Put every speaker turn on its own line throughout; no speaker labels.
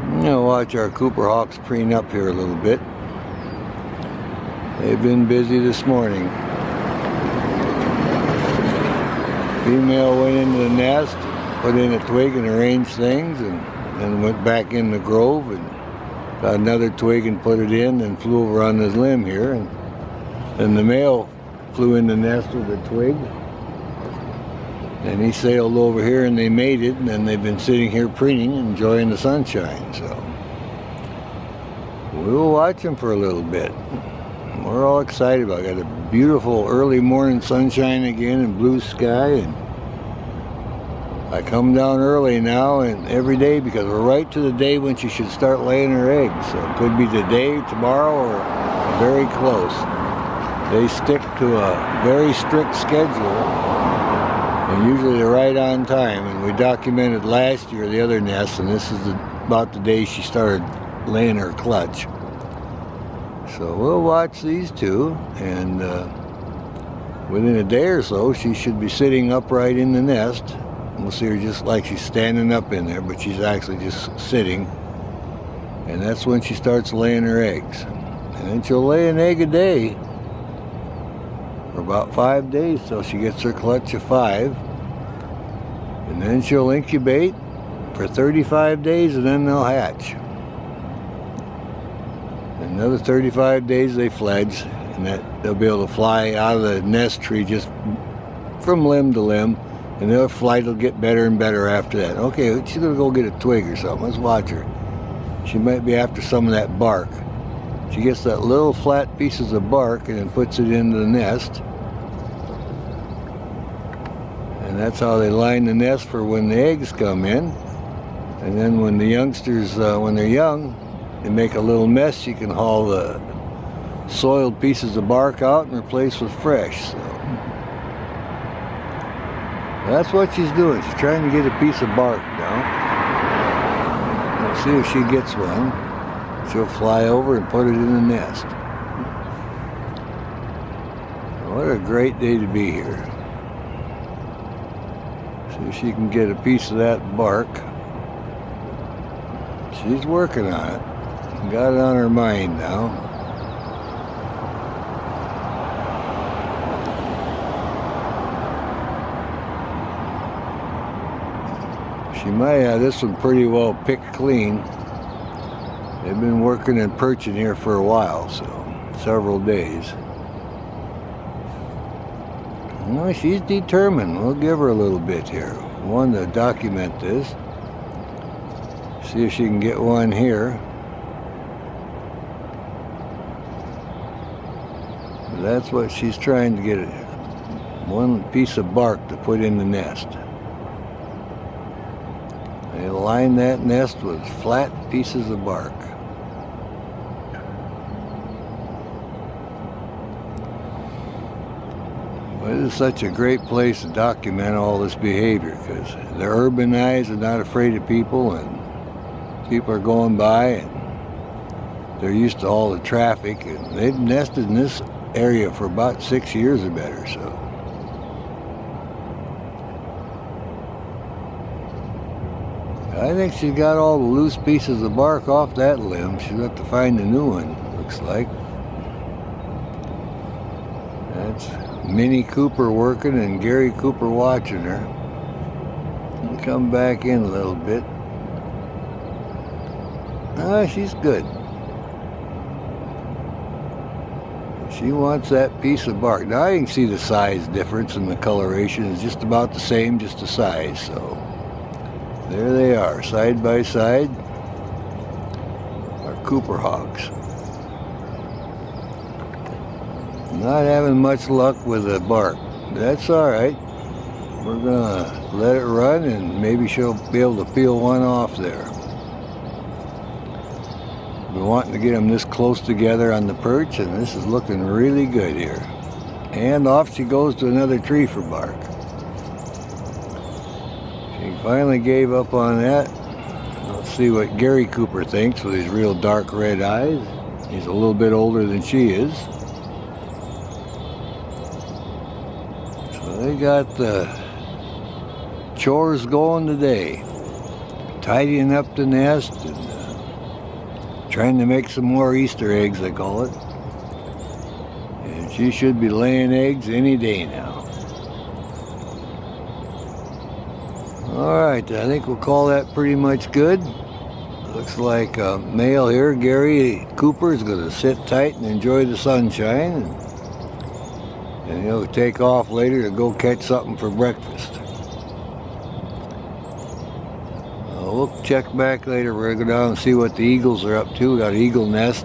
I'm gonna watch our Cooper Hawks preen up here a little bit. They've been busy this morning. Female went into the nest, put in a twig and arranged things, and then went back in the grove and got another twig and put it in, and flew over on this limb here. And then the male flew in the nest with a twig, and he sailed over here and they mated, and then they've been sitting here preening, enjoying the sunshine. So we'll watch them for a little bit. We're all excited about it. Got a beautiful early morning sunshine again and blue sky, and I come down early now and every day because we're right to the day when she should start laying her eggs. So it could be today, tomorrow, or very close. They stick to a very strict schedule, and usually they're right on time. And we documented last year the other nest, and this is about the day she started laying her clutch. So we'll watch these two, and within a day or so she should be sitting upright in the nest. We'll see her just like she's standing up in there, but she's actually just sitting, and that's when she starts laying her eggs. And then she'll lay an egg a day for about 5 days till she gets her clutch of 5, and then she'll incubate for 35 days, and then they'll hatch. Another 35 days they fledge, and that they'll be able to fly out of the nest tree just from limb to limb, and their flight will get better and better after that. Okay, she's gonna go get a twig or something. Let's watch her. She might be after some of that bark. She gets that little flat pieces of bark and then puts it into the nest, and that's how they line the nest for when the eggs come in. And then when the youngsters, when they're young, they make a little mess. You can haul the soiled pieces of bark out and replace with fresh. So that's what she's doing. She's trying to get a piece of bark now. Let's see if she gets one. She'll fly over and put it in the nest. What a great day to be here. See if she can get a piece of that bark. She's working on it. Got it on her mind now. She might have this one pretty well picked clean. They've been working and perching here for a while, so several days. Well, she's determined. We'll give her a little bit here. One to document this. See if she can get one here. That's what she's trying to get, one piece of bark to put in the nest. They line that nest with flat pieces of bark. But it is such a great place to document all this behavior, because they're urbanized and not afraid of people, and people are going by and they're used to all the traffic, and they've nested in this area for about 6 years or better. So I think she got all the loose pieces of bark off that limb. She'll have to find a new one, looks like. That's Minnie Cooper working and Gary Cooper watching her. And come back in a little bit. Ah, she's good. She wants that piece of bark. Now you can see the size difference, and the coloration is just about the same, just the size. So there they are, side by side, our Cooper Hawks. Not having much luck with the bark. That's all right. We're gonna let it run, and maybe she'll be able to peel one off there. We're wanting to get them this close together on the perch, and this is looking really good here. And off she goes to another tree for bark. She finally gave up on that. Let's see what Gary Cooper thinks with his real dark red eyes. He's a little bit older than she is. So they got the chores going today. Tidying up the nest and trying to make some more Easter eggs, they call it. And she should be laying eggs any day now. Alright, I think we'll call that pretty much good. Looks like male here, Gary Cooper, is going to sit tight and enjoy the sunshine. And he'll take off later to go catch something for breakfast. We'll check back later. We're going to go down and see what the eagles are up to. We got an eagle nest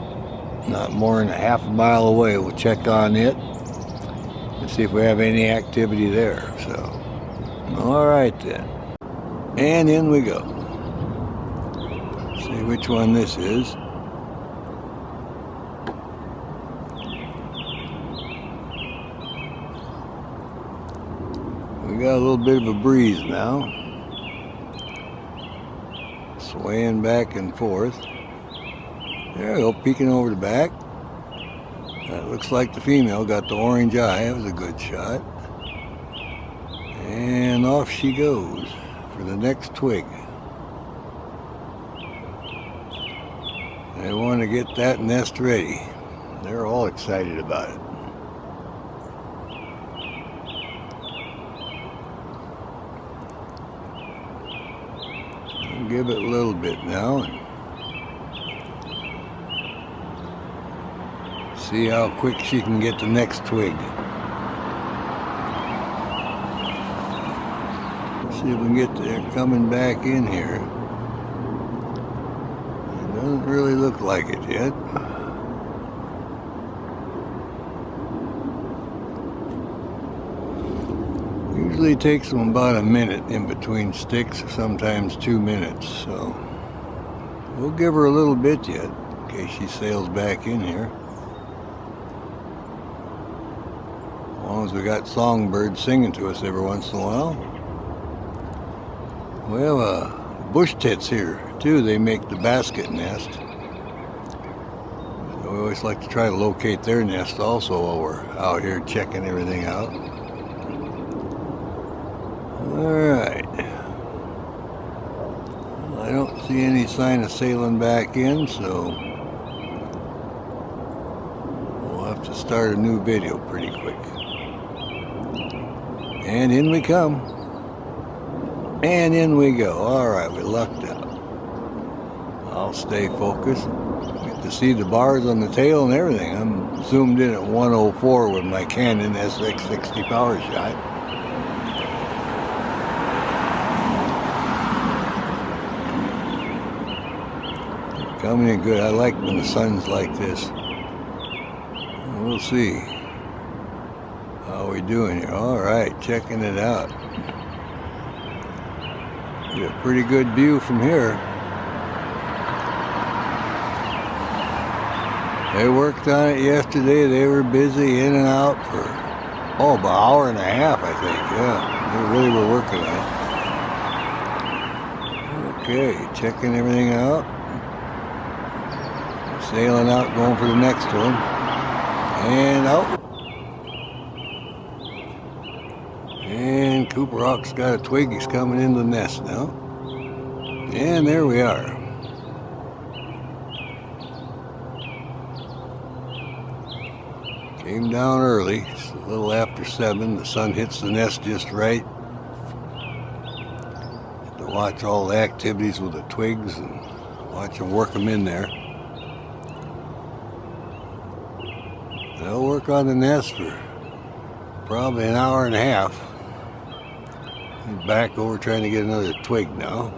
not more than a half a mile away. We'll check on it and see if we have any activity there. So, alright then. And in we go. See which one this is. We got a little bit of a breeze now. Swaying back and forth. There we go, peeking over the back. That looks like the female got the orange eye. That was a good shot. And off she goes for the next twig. They want to get that nest ready. They're all excited about it. I'll give it a little bit now and see how quick she can get the next twig. See if we can get there coming back in here. It doesn't really look like it yet. Usually takes them about a minute in between sticks, sometimes 2 minutes, so we'll give her a little bit yet in case she sails back in here. As long as we got songbirds singing to us every once in a while. We have bush tits here too. They make the basket nest. So we always like to try to locate their nest also while we're out here checking everything out. Alright. I don't see any sign of sailing back in, so we'll have to start a new video pretty quick. And in we come. And in we go. Alright, we lucked out. I'll stay focused. Get to see the bars on the tail and everything. I'm zoomed in at 104 with my Canon SX60 power shot. Coming in good. I like when the sun's like this. We'll see how we doing here. Alright, checking it out. Get a pretty good view from here. They worked on it yesterday. They were busy in and out for about an hour and a half, I think. Yeah, they really were working on it. Okay, checking everything out. Sailing out, going for the next one. And out. And Cooper Hawk's got a twig. He's coming into the nest now. And there we are. Came down early. It's a little after 7. The sun hits the nest just right. Have to watch all the activities with the twigs and watch them work them in there. They'll work on the nest for probably an hour and a half. He's back over trying to get another twig now.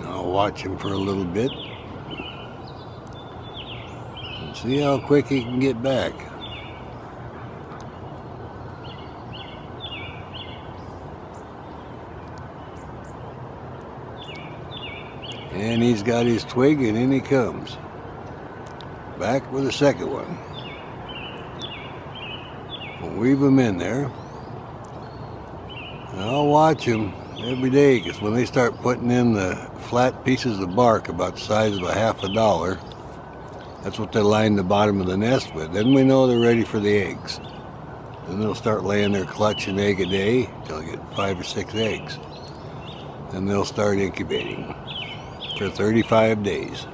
I'll watch him for a little bit and see how quick he can get back. And he's got his twig, and in he comes. Back with a second one. We'll weave him in there. And I'll watch him every day, because when they start putting in the flat pieces of bark about the size of a $50, that's what they line the bottom of the nest with. Then we know they're ready for the eggs. Then they'll start laying their clutch an egg a day until they get 5 or 6 eggs. Then they'll start incubating for 35 days.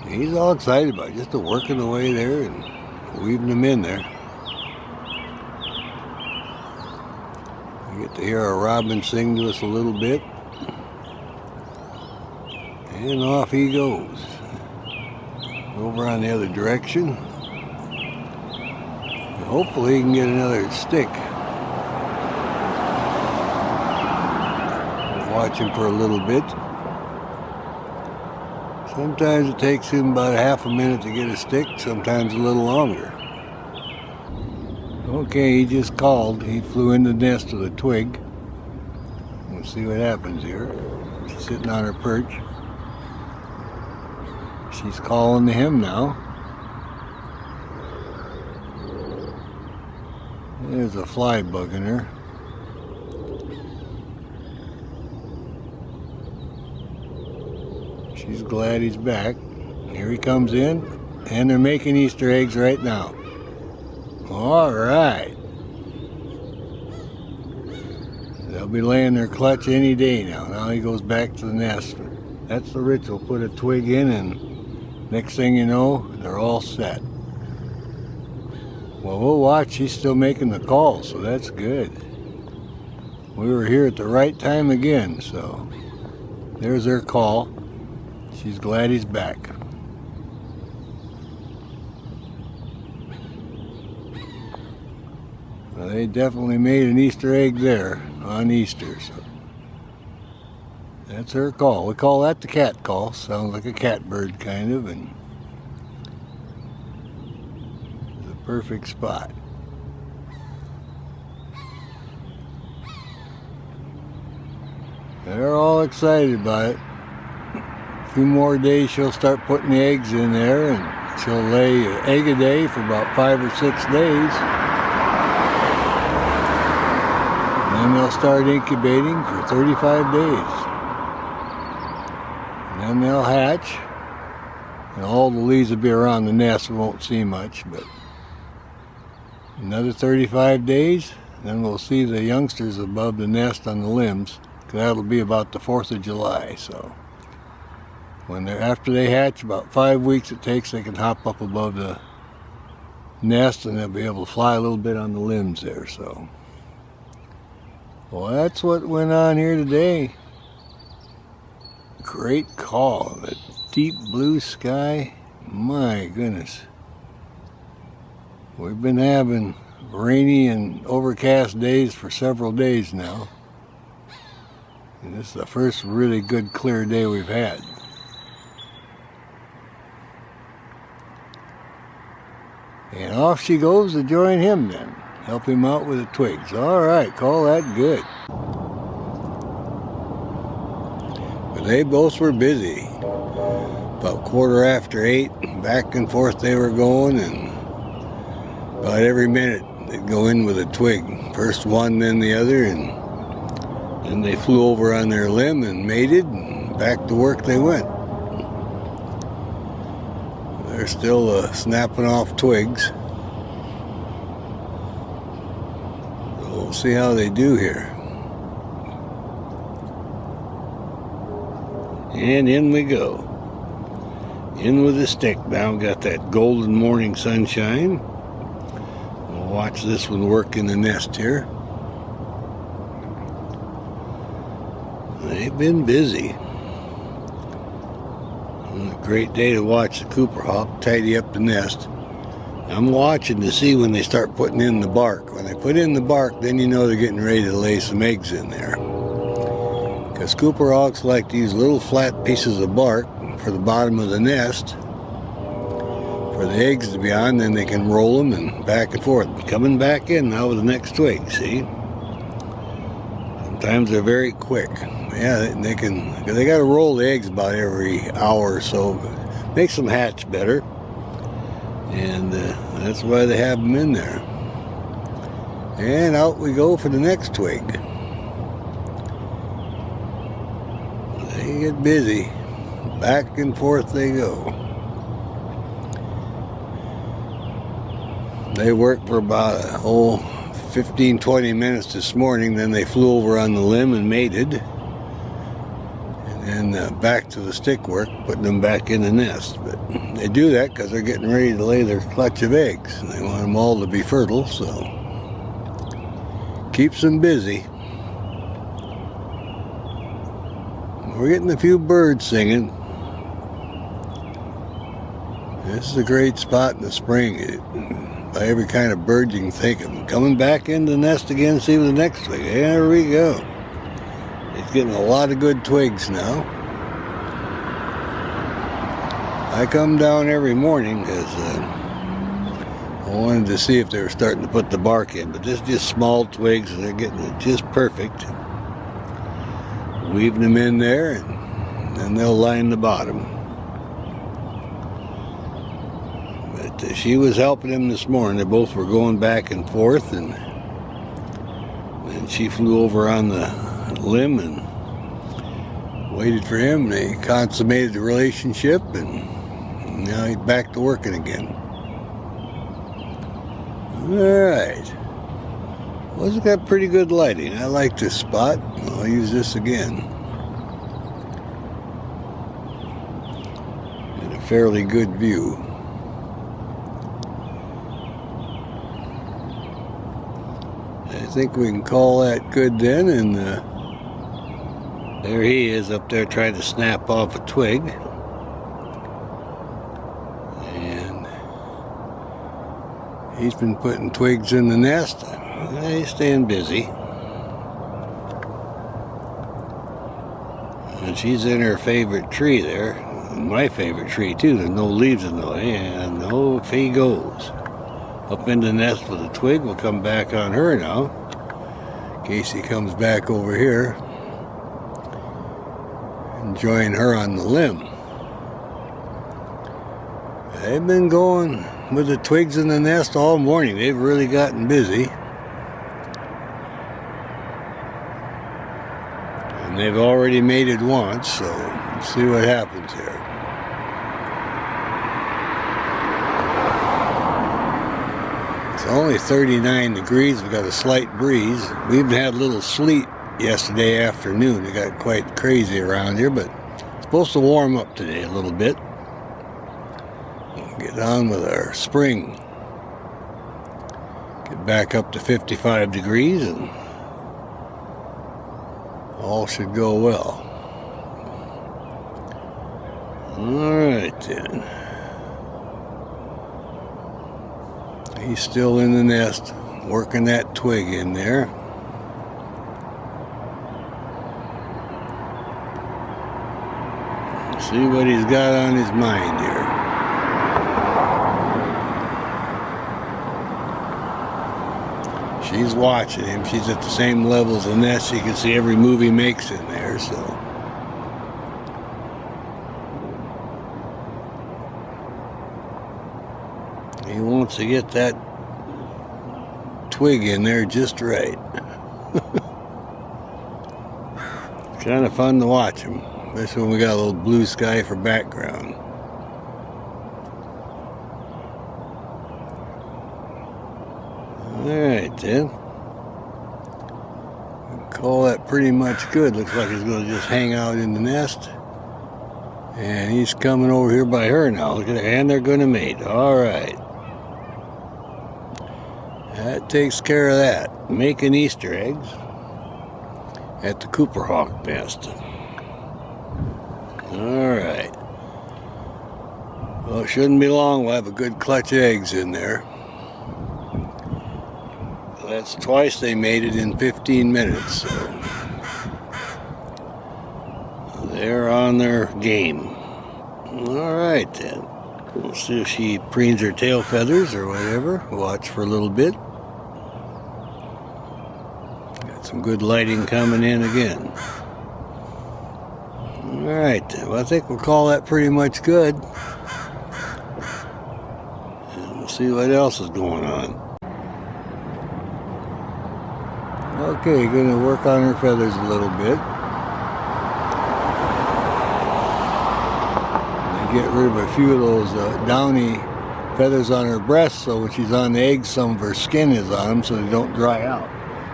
He's all excited about it, just working away there and weaving them in there. We get to hear our robin sing to us a little bit. And off he goes. Over on the other direction. And hopefully he can get another stick. Watch him for a little bit. Sometimes it takes him about a half a minute to get a stick, sometimes a little longer. Okay, he just called. He flew in the nest with a twig. We'll see what happens here. She's sitting on her perch. She's calling to him now. There's a fly bugging her. She's glad he's back. Here he comes in, and they're making Easter eggs right now. All right. They'll be laying their clutch any day now. Now he goes back to the nest. That's the ritual. Put a twig in, and next thing you know, they're all set. Well, we'll watch. He's still making the call, so that's good. We were here at the right time again, so there's their call. She's glad he's back. Well, they definitely made an Easter egg there on Easter, so that's her call. We call that the cat call. Sounds like a catbird kind of, and it's a perfect spot. They're all excited about it. A few more days she'll start putting the eggs in there, and she'll lay an egg a day for about 5 or 6 days. And then they'll start incubating for 35 days. And then they'll hatch, and all the leaves will be around the nest. We won't see much, but another 35 days, then we'll see the youngsters above the nest on the limbs. That'll be about the 4th of July, so after they hatch, about 5 weeks it takes, they can hop up above the nest and they'll be able to fly a little bit on the limbs there. So, well, that's what went on here today. Great call. The deep blue sky. My goodness. We've been having rainy and overcast days for several days now. And this is the first really good clear day we've had. And off she goes to join him then. Help him out with the twigs. All right, call that good. But they both were busy. About 8:15, back and forth they were going, and about every minute they'd go in with a twig. First one, then the other, and then they flew over on their limb and mated, and back to work they went. They're still snapping off twigs. So we'll see how they do here. And in we go. In with the stick now. Got that golden morning sunshine. We'll watch this one work in the nest here. They've been busy. A great day to watch the Cooper hawk tidy up the nest. I'm watching to see when they start putting in the bark. When they put in the bark, then you know they're getting ready to lay some eggs in there. Because Cooper hawks like to use little flat pieces of bark for the bottom of the nest for the eggs to be on, then they can roll them and back and forth. Coming back in now with the next twig, see? Sometimes they're very quick. Yeah, they got to roll the eggs about every hour or so. Makes them hatch better. And that's why they have them in there. And out we go for the next twig. They get busy. Back and forth they go. They work for about a whole 15-20 minutes this morning. Then they flew over on the limb and mated. And then back to the stick work, putting them back in the nest. But they do that because they're getting ready to lay their clutch of eggs. And they want them all to be fertile, so keeps them busy. We're getting a few birds singing. This is a great spot in the spring. By every kind of bird you can think of. Coming back in the nest again, see the next twig. There we go. It's getting a lot of good twigs now. I come down every morning because I wanted to see if they were starting to put the bark in. But this is just small twigs and they're getting it just perfect. Weaving them in there and then they'll line the bottom. But she was helping him this morning. They both were going back and forth, and she flew over on the limb and waited for him. They consummated the relationship, and now he's back to working again. Alright. Well, it's got pretty good lighting. I like this spot. I'll use this again. And a fairly good view. I think we can call that good then, and there he is up there trying to snap off a twig. And he's been putting twigs in the nest. He's staying busy. And she's in her favorite tree there. My favorite tree too. There's no leaves in the way, and off he goes. Up in the nest with a twig. We'll come back on her now. In case he comes back over here. And join her on the limb. They've been going with the twigs in the nest all morning. They've really gotten busy. And they've already mated once, so let's see what happens here. It's only 39 degrees. We've got a slight breeze. We even had a little sleet yesterday afternoon. It got quite crazy around here, but it's supposed to warm up today a little bit. We'll get on with our spring. Get back up to 55 degrees and all should go well. Alright then. He's still in the nest, working that twig in there. See what he's got on his mind here. She's watching him. She's at the same level as the nest. She can see every move he makes in there, so. He wants to get that twig in there just right. It's kind of fun to watch him, especially when we got a little blue sky for background. Alright then. Call that pretty much good. Looks like he's going to just hang out in the nest. And he's coming over here by her now. Look at that. And they're going to mate. Alright. That takes care of that. Making Easter eggs at the Cooper Hawk nest. Alright. Well, it shouldn't be long. We'll have a good clutch of eggs in there. That's twice they mated in 15 minutes. So they're on their game. Alright then. We'll see if she preens her tail feathers or whatever. Watch for a little bit. Got some good lighting coming in again. Alright then. Well, I think we'll call that pretty much good. And we'll see what else is going on. Okay, going to work on her feathers a little bit. Get rid of a few of those downy feathers on her breast, so when she's on the eggs, some of her skin is on them so they don't dry out.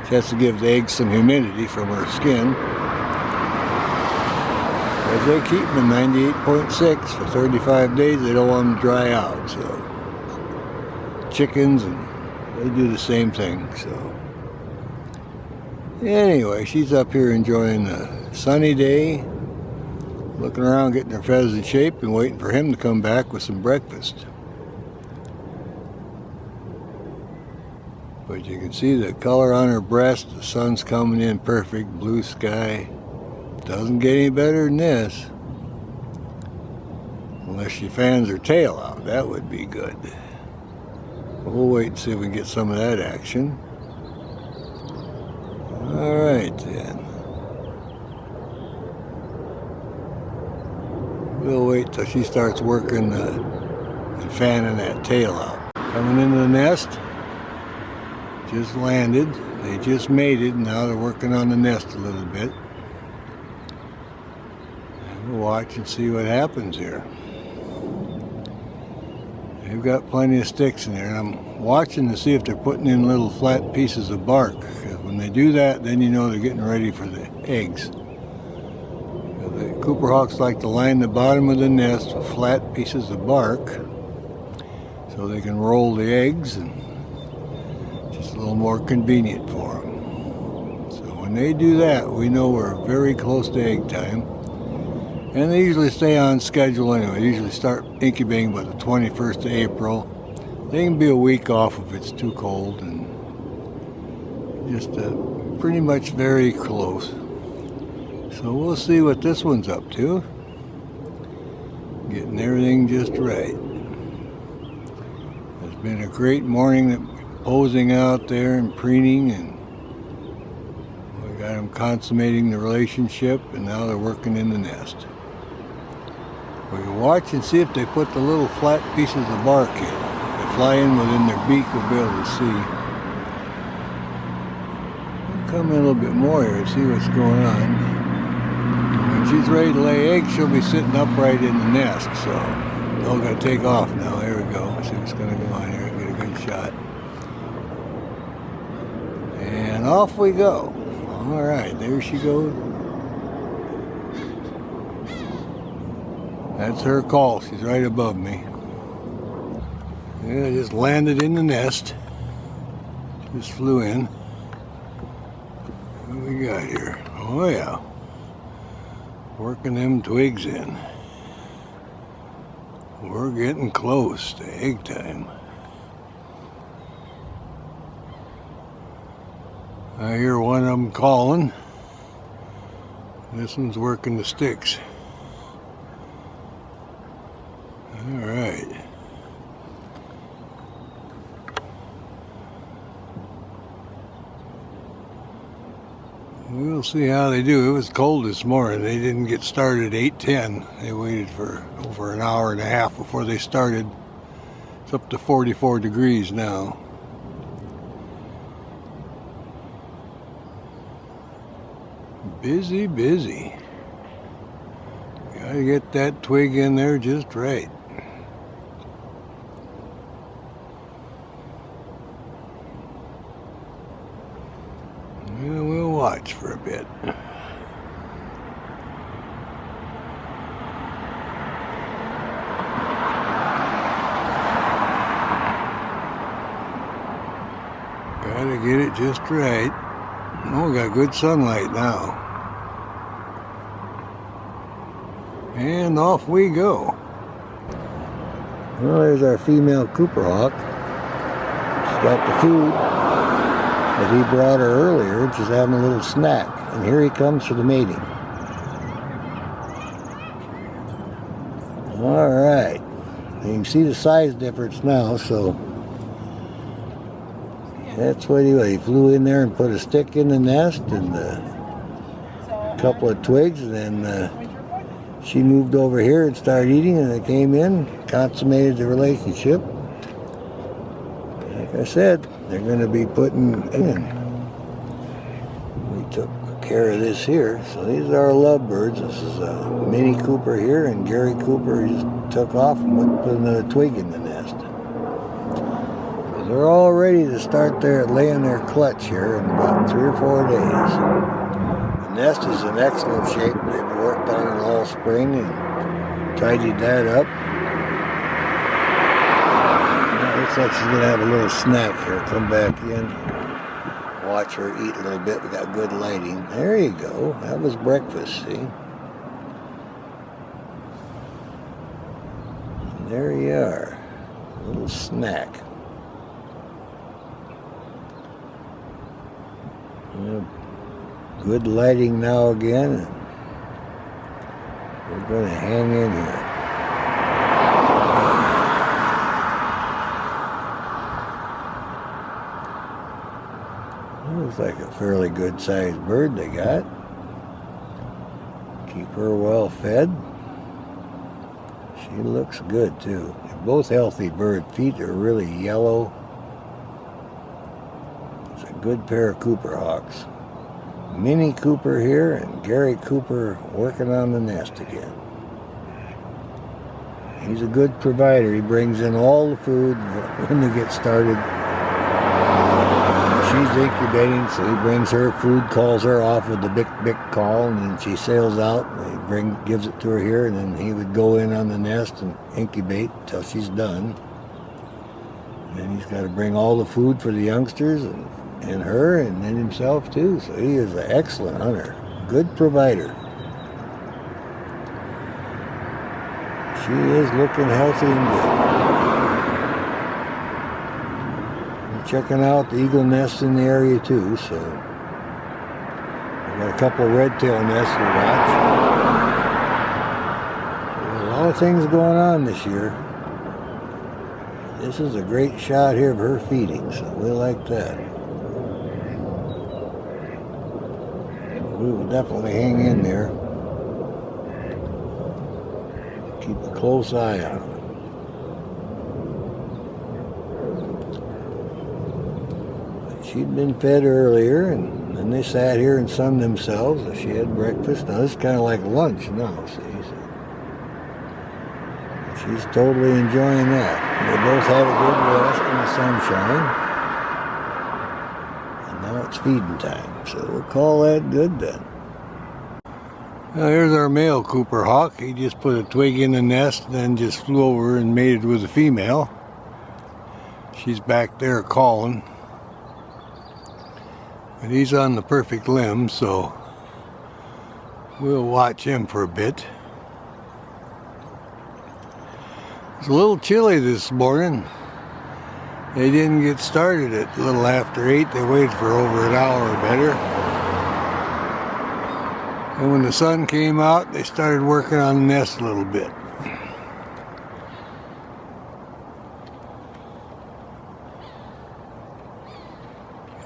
She has to give the eggs some humidity from her skin. As they keep them in 98.6 for 35 days, they don't want them to dry out. So chickens, and they do the same thing. So anyway, she's up here enjoying a sunny day, looking around, getting her feathers in shape, and waiting for him to come back with some breakfast. But you can see the color on her breast. The sun's coming in perfect, blue sky. Doesn't get any better than this. Unless she fans her tail out, that would be good. We'll wait and see if we can get some of that action. Alright then. We'll wait till she starts working and fanning that tail out. Coming into the nest. Just landed. They just mated. Now they're working on the nest a little bit. We'll watch and see what happens here. They've got plenty of sticks in there, and I'm watching to see if they're putting in little flat pieces of bark. Because when they do that, then you know they're getting ready for the eggs. The Cooper hawks like to line the bottom of the nest with flat pieces of bark so they can roll the eggs, and just a little more convenient for them. So when they do that, we know we're very close to egg time. And they usually stay on schedule anyway. They usually start incubating by the 21st of April. They can be a week off if it's too cold, and just pretty much very close. So we'll see what this one's up to. Getting everything just right. It's been a great morning posing out there and preening, and we got them consummating the relationship, and now they're working in the nest. We can watch and see if they put the little flat pieces of bark in. If they fly in within their beak, we'll be able to see. We'll come in a little bit more here and see what's going on. When she's ready to lay eggs, she'll be sitting upright in the nest. So, oh, gotta take off now. Here we go. Let's see what's gonna go on here. Get a good shot. And off we go. All right, there she goes. That's her call. She's right above me. Yeah, just landed in the nest. Just flew in. What do we got here? Oh yeah. Working them twigs in. We're getting close to egg time. I hear one of them calling. This one's working the sticks. All right. We'll see how they do. It was cold this morning. They didn't get started at 8:10. They waited for over an hour and a half before they started. It's up to 44 degrees now. Busy, busy. Gotta get that twig in there just right. We'll watch for a bit. Gotta get it just right. Oh, we got good sunlight now. And off we go. Well, there's our female Cooper hawk. She's got the food that he brought her earlier. She's having a little snack. And here he comes for the mating. All right. You can see the size difference now, so that's what he flew in there and put a stick in the nest and a couple of twigs, and then she moved over here and started eating, and they came in, consummated the relationship. Like I said, they're going to be putting in. We took care of this here. So these are our lovebirds. This is Minnie Cooper here, and Gary Cooper just took off and put another twig in the nest. they're all ready to start laying their clutch here in about 3 or 4 days. The nest is in excellent shape. They've worked on it all spring and tidied that up. Now, looks like she's going to have a little snack here. Come back in. Watch her eat a little bit. We got good lighting. There you go. That was breakfast, see? And there you are. A little snack. Good lighting now again. And we're going to hang in here. Looks like a fairly good sized bird they got. Keep her well fed. She looks good too. They're both healthy birds. Feet are really yellow. It's a good pair of Cooper Hawks. Minnie Cooper here and Gary Cooper working on the nest again. He's a good provider. He brings in all the food when they get started. She's incubating, so he brings her food, calls her off with the bick bick call, and then she sails out. And he gives it to her here, and then he would go in on the nest and incubate until she's done. And then he's got to bring all the food for the youngsters and her, and then himself too. So he is an excellent hunter, good provider. She is looking healthy and good. Checking out the eagle nests in the area too, so we've got a couple of red-tail nests to watch. There's a lot of things going on this year. This is a great shot here of her feeding, so we like that. We will definitely hang in there. Keep a close eye on them. She'd been fed earlier, and then they sat here and sunned themselves. She had breakfast. Now, this is kind of like lunch now, see? So she's totally enjoying that. They both had a good rest in the sunshine. And now it's feeding time, so we'll call that good then. Now, here's our male Cooper Hawk. He just put a twig in the nest, then just flew over and mated with a female. She's back there calling. But he's on the perfect limb, so we'll watch him for a bit. It's a little chilly this morning. They didn't get started at a little after 8. They waited for over an hour or better. And when the sun came out, they started working on the nest a little bit.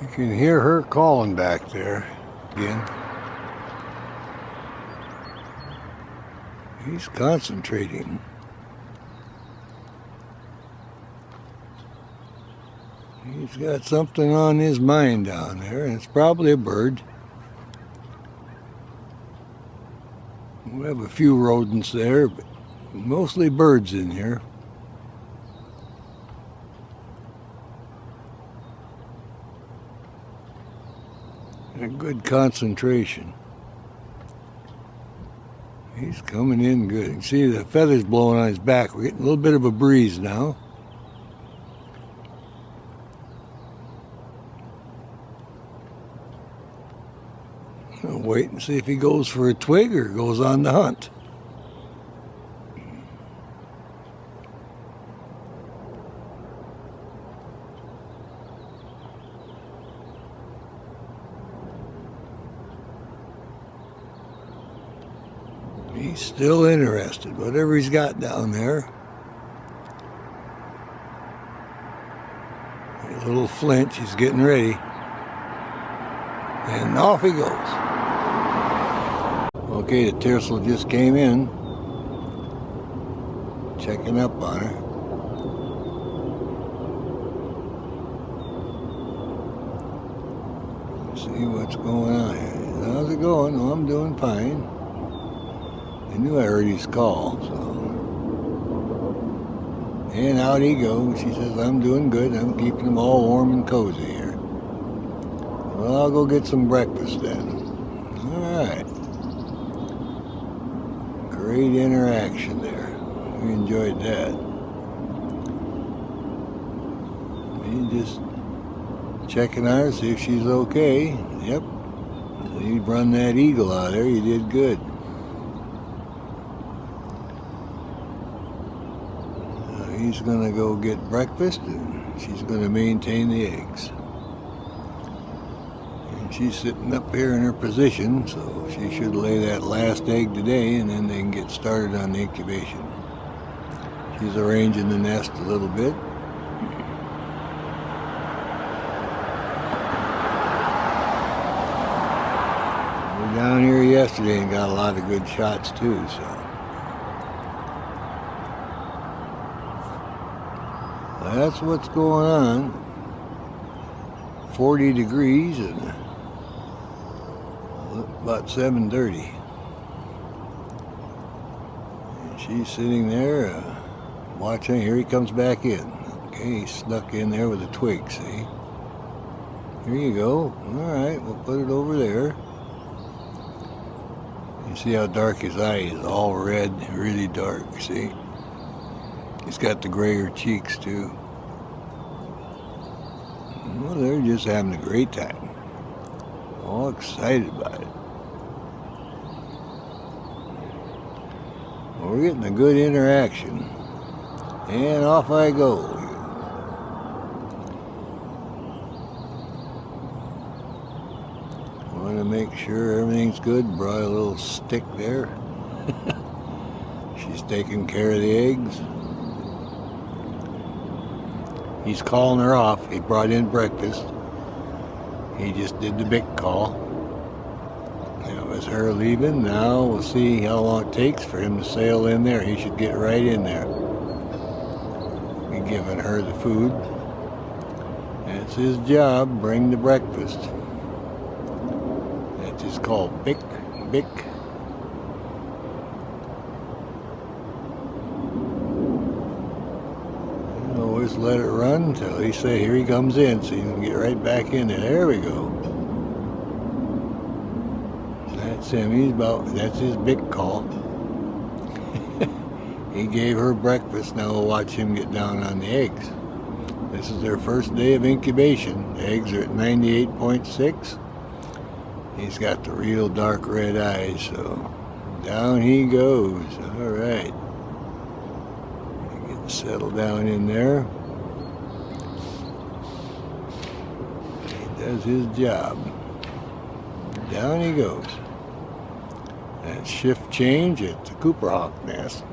You can hear her calling back there again. He's concentrating. He's got something on his mind down there, and it's probably a bird. We have a few rodents there, but mostly birds in here. A good concentration. He's coming in good. You can see the feathers blowing on his back. We're getting a little bit of a breeze now. I'll wait and see if he goes for a twig or goes on the hunt. He's still interested, whatever he's got down there. A little flinch, he's getting ready. And off he goes. Okay, the Tercel just came in. Checking up on her. Let's see what's going on here. How's it going? Oh, I'm doing fine. I knew I heard his call, so. And out he goes. She says, I'm doing good. I'm keeping them all warm and cozy here. Well, I'll go get some breakfast then. Alright. Great interaction there. We enjoyed that. Me just checking on her, see if she's okay. Yep. You run that eagle out there. You did good. He's going to go get breakfast, and she's going to maintain the eggs. And she's sitting up here in her position, so she should lay that last egg today, and then they can get started on the incubation. She's arranging the nest a little bit. We were down here yesterday and got a lot of good shots too, so. That's what's going on. 40 degrees and about 7:30. And she's sitting there watching. Here he comes back in. Okay, he snuck in there with a twig, see? Here you go. Alright, we'll put it over there. You see how dark his eye is? All red, really dark, see? He's got the grayer cheeks too. Well, they're just having a great time. All excited about it. Well, we're getting a good interaction. And off I go. Want to make sure everything's good. Brought a little stick there. She's taking care of the eggs. He's calling her off. He brought in breakfast. He just did the big call. That was her leaving. Now we'll see how long it takes for him to sail in there. He should get right in there. Be giving her the food. That's his job. Bring the breakfast. That's just called Bick. Always let it run until he say, here he comes in, so you can get right back in there. There we go. That's him. That's his big call. He gave her breakfast. Now we'll watch him get down on the eggs. This is their first day of incubation. The eggs are at 98.6. He's got the real dark red eyes, so down he goes. All right. Settle down in there. He does his job. Down he goes. That's shift change at the Cooper hawk nest.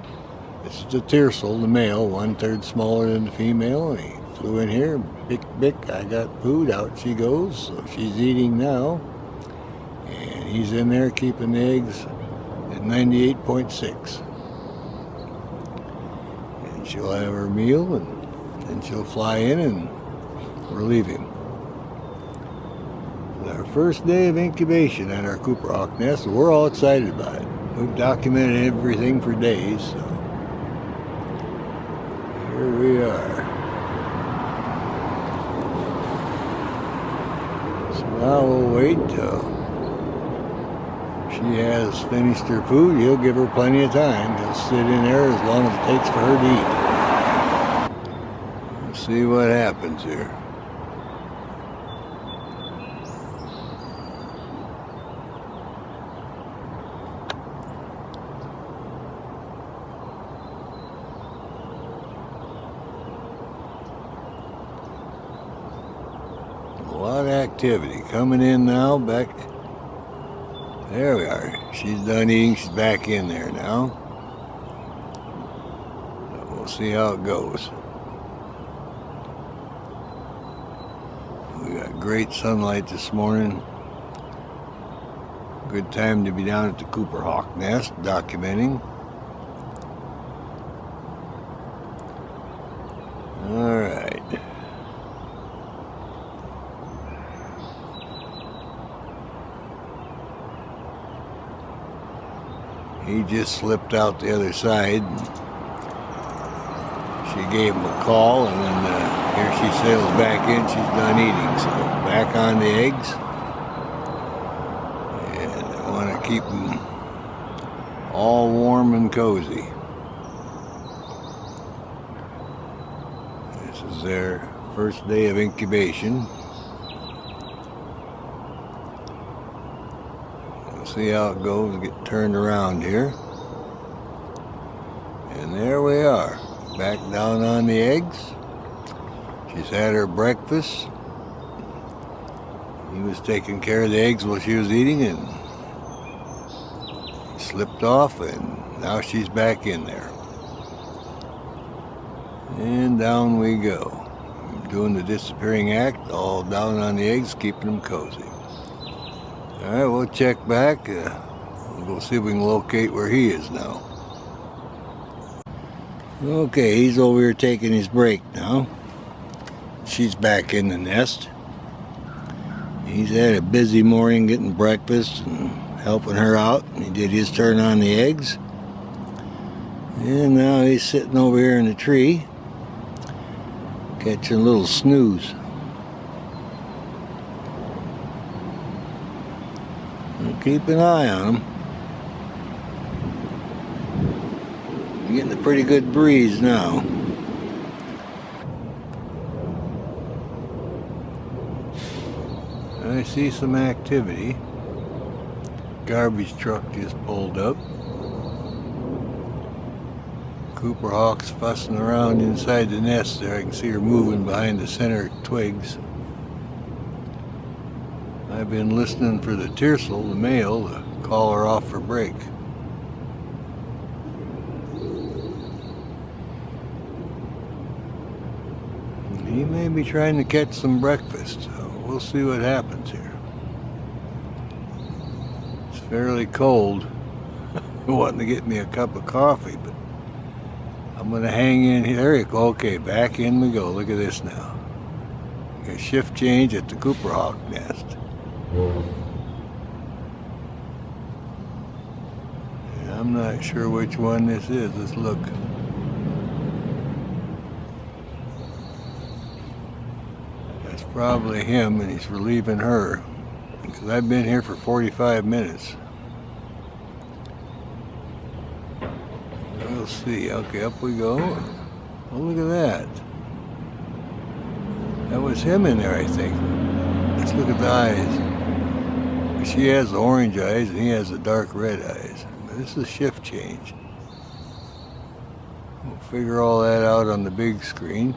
This is the tiercel, the male, 1/3 smaller than the female. And he flew in here. Bick, I got food. Out she goes. So she's eating now. And he's in there keeping the eggs at 98.6. She'll have her meal, and then she'll fly in and relieve him. It's our first day of incubation at our Cooper hawk nest. We're all excited about it. We've documented everything for days, so here we are. So now we'll wait till she has finished her food. He'll give her plenty of time. He'll sit in there as long as it takes for her to eat. Let's see what happens here. A lot of activity coming in now. Back. There we are. She's done eating. She's back in there now. We'll see how it goes. We got great sunlight this morning. Good time to be down at the Cooper hawk nest documenting. All right. He just slipped out the other side. She gave him a call, and then here she sails back in. She's done eating, so back on the eggs. And I want to keep them all warm and cozy. This is their first day of incubation. We'll see how it goes. Get turned around here. And there we are, back down on the eggs. She's had her breakfast. He was taking care of the eggs while she was eating, and he slipped off, and now she's back in there. And down we go. Doing the disappearing act, all down on the eggs, keeping them cozy. Alright, we'll check back. We'll go see if we can locate where he is now. Okay, he's over here taking his break now. She's back in the nest. He's had a busy morning getting breakfast and helping her out. He did his turn on the eggs. And now he's sitting over here in the tree, catching a little snooze. And keep an eye on him. Getting a pretty good breeze now. I see some activity. Garbage truck just pulled up. Cooper Hawk's fussing around inside the nest there. I can see her moving behind the center twigs. I've been listening for the tiercel, the male, to call her off for break. He may be trying to catch some breakfast, so we'll see what happens here. It's fairly cold. Wanting to get me a cup of coffee, but I'm going to hang in here. There you go. Okay, back in we go. Look at this now. A shift change at the Cooper Hawk nest. Yeah, I'm not sure which one this is. Let's look. That's probably him, and he's relieving her, because I've been here for 45 minutes. We'll see. Okay, up we go. Oh, look at that. That was him in there, I think. Let's look at the eyes. She has the orange eyes, and he has the dark red eyes. But this is shift change. We'll figure all that out on the big screen.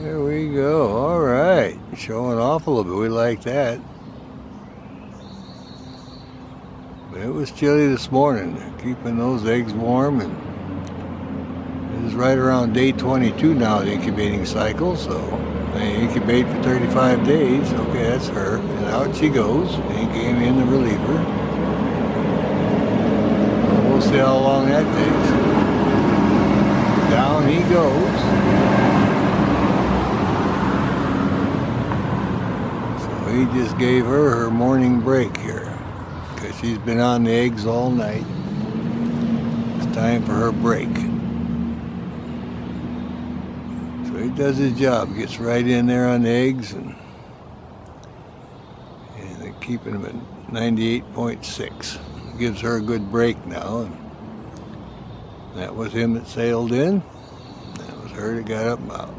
There we go. All right. Showing off a little bit. We like that. But it was chilly this morning. Keeping those eggs warm. And it is right around day 22 now, the incubating cycle. So they incubate for 35 days. Okay, that's her. And out she goes. And he came in to relieve her. We'll see how long that takes. Down he goes. He just gave her morning break here, because she's been on the eggs all night. It's time for her break. So he does his job, gets right in there on the eggs, and they're keeping them at 98.6. Gives her a good break now. And that was him that sailed in. That was her that got up and out.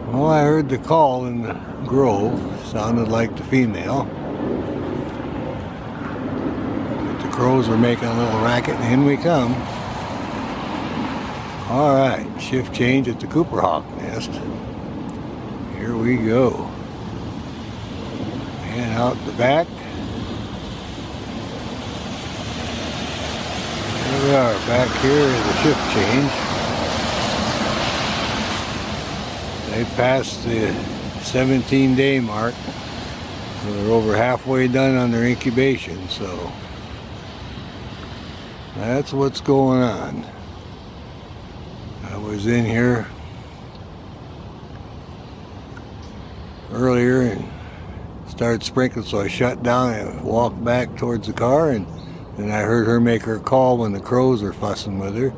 Well, I heard the call in the grove. Sounded like the female. But the crows were making a little racket, and in we come. All right, shift change at the Cooper Hawk nest. Here we go. And out the back. Here we are, back here is the shift change. They passed the 17-day mark. So they're over halfway done on their incubation, so that's what's going on. I was in here earlier and started sprinkling, so I shut down and walked back towards the car, and Then I heard her make her call when the crows were fussing with her.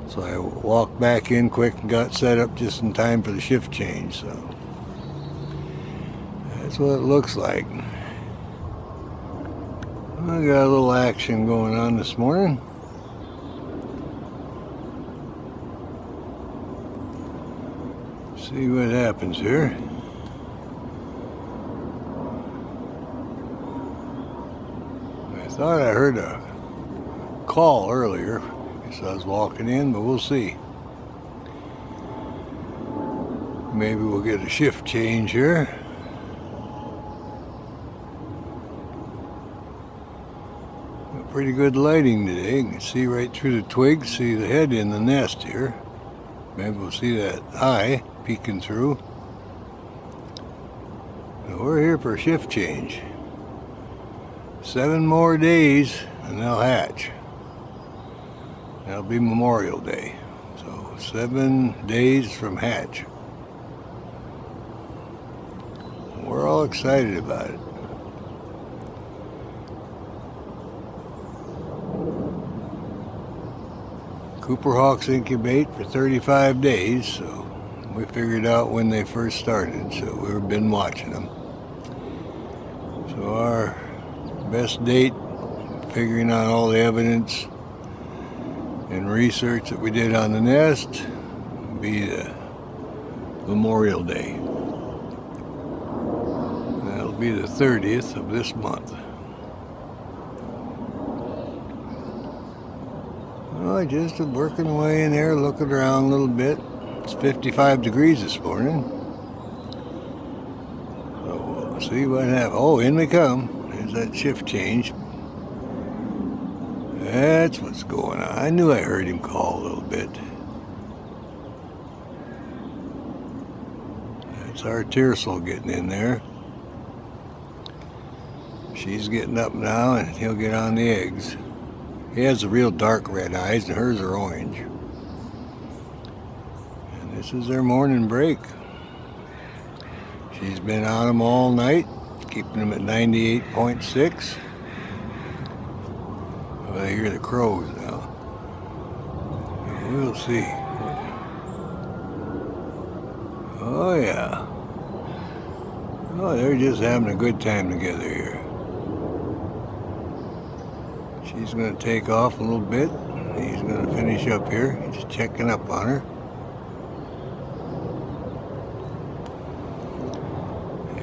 So I walked back in quick and got set up just in time for the shift change. So that's what it looks like. I got a little action going on this morning. See what happens here. I thought I heard a call earlier, so I was walking in, but we'll see. Maybe we'll get a shift change here. Pretty good lighting today. You can see right through the twigs, see the head in the nest here. Maybe we'll see that eye peeking through. So we're here for a shift change. 7 more days and they'll hatch. That'll be Memorial Day. So 7 days from hatch. We're all excited about it. Cooper Hawks incubate for 35 days, so we figured out when they first started, so we've been watching them. So our best date, figuring out all the evidence and research that we did on the nest, would be the Memorial Day. That'll be the 30th of this month. Well, just working away in there, looking around a little bit. It's 55 degrees this morning. So we'll see what happens. Oh, in we come. There's that shift change. That's what's going on. I knew I heard him call a little bit. That's our Tiercel getting in there. She's getting up now, and he'll get on the eggs. He has the real dark red eyes, and hers are orange. And this is their morning break. She's been on them all night, keeping them at 98.6. Well, I hear the crows now. We'll see. Oh, yeah. Oh, they're just having a good time together here. She's going to take off a little bit. He's going to finish up here. He's checking up on her.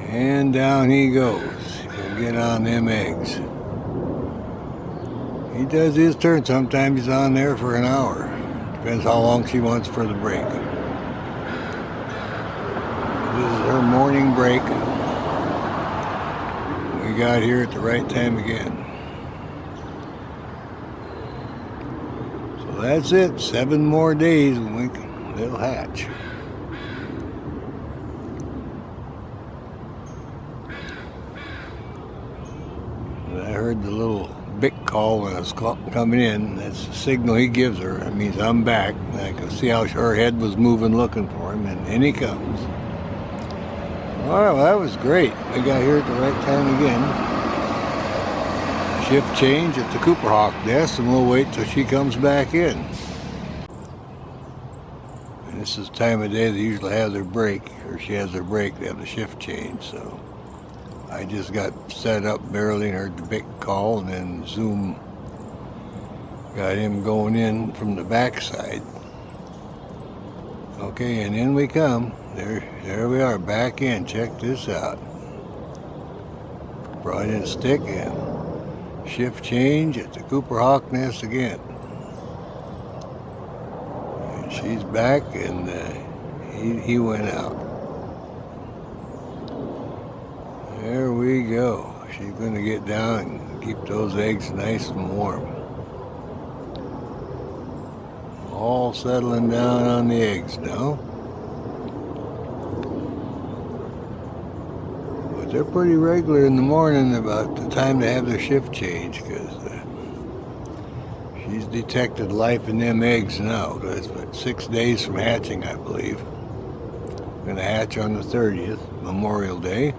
And down he goes. He'll get on them eggs. He does his turn. Sometimes he's on there for an hour. Depends how long she wants for the break. This is her morning break. We got here at the right time again. So that's it. 7 more days and they'll hatch. I heard the little bick call when I was coming in. That's the signal he gives her. That means I'm back. And I can see how her head was moving looking for him, and in he comes. All right, well, that was great. We got here at the right time again. Shift change at the Cooper Hawk nest, and we'll wait till she comes back in. And this is the time of day they usually have their break, or she has their break, they have the shift change, so. I just got set up barely and heard the big call, and then Zoom got him going in from the backside. Okay, and in we come. There we are, back in. Check this out. Brought in a stick and shift change at the Cooper Hawk nest again. And she's back, and he went out. There we go. She's going to get down and keep those eggs nice and warm. All settling down on the eggs now. But they're pretty regular in the morning about the time they have their shift change, because she's detected life in them eggs now. It's about 6 days from hatching, I believe. Going to hatch on the 30th, Memorial Day.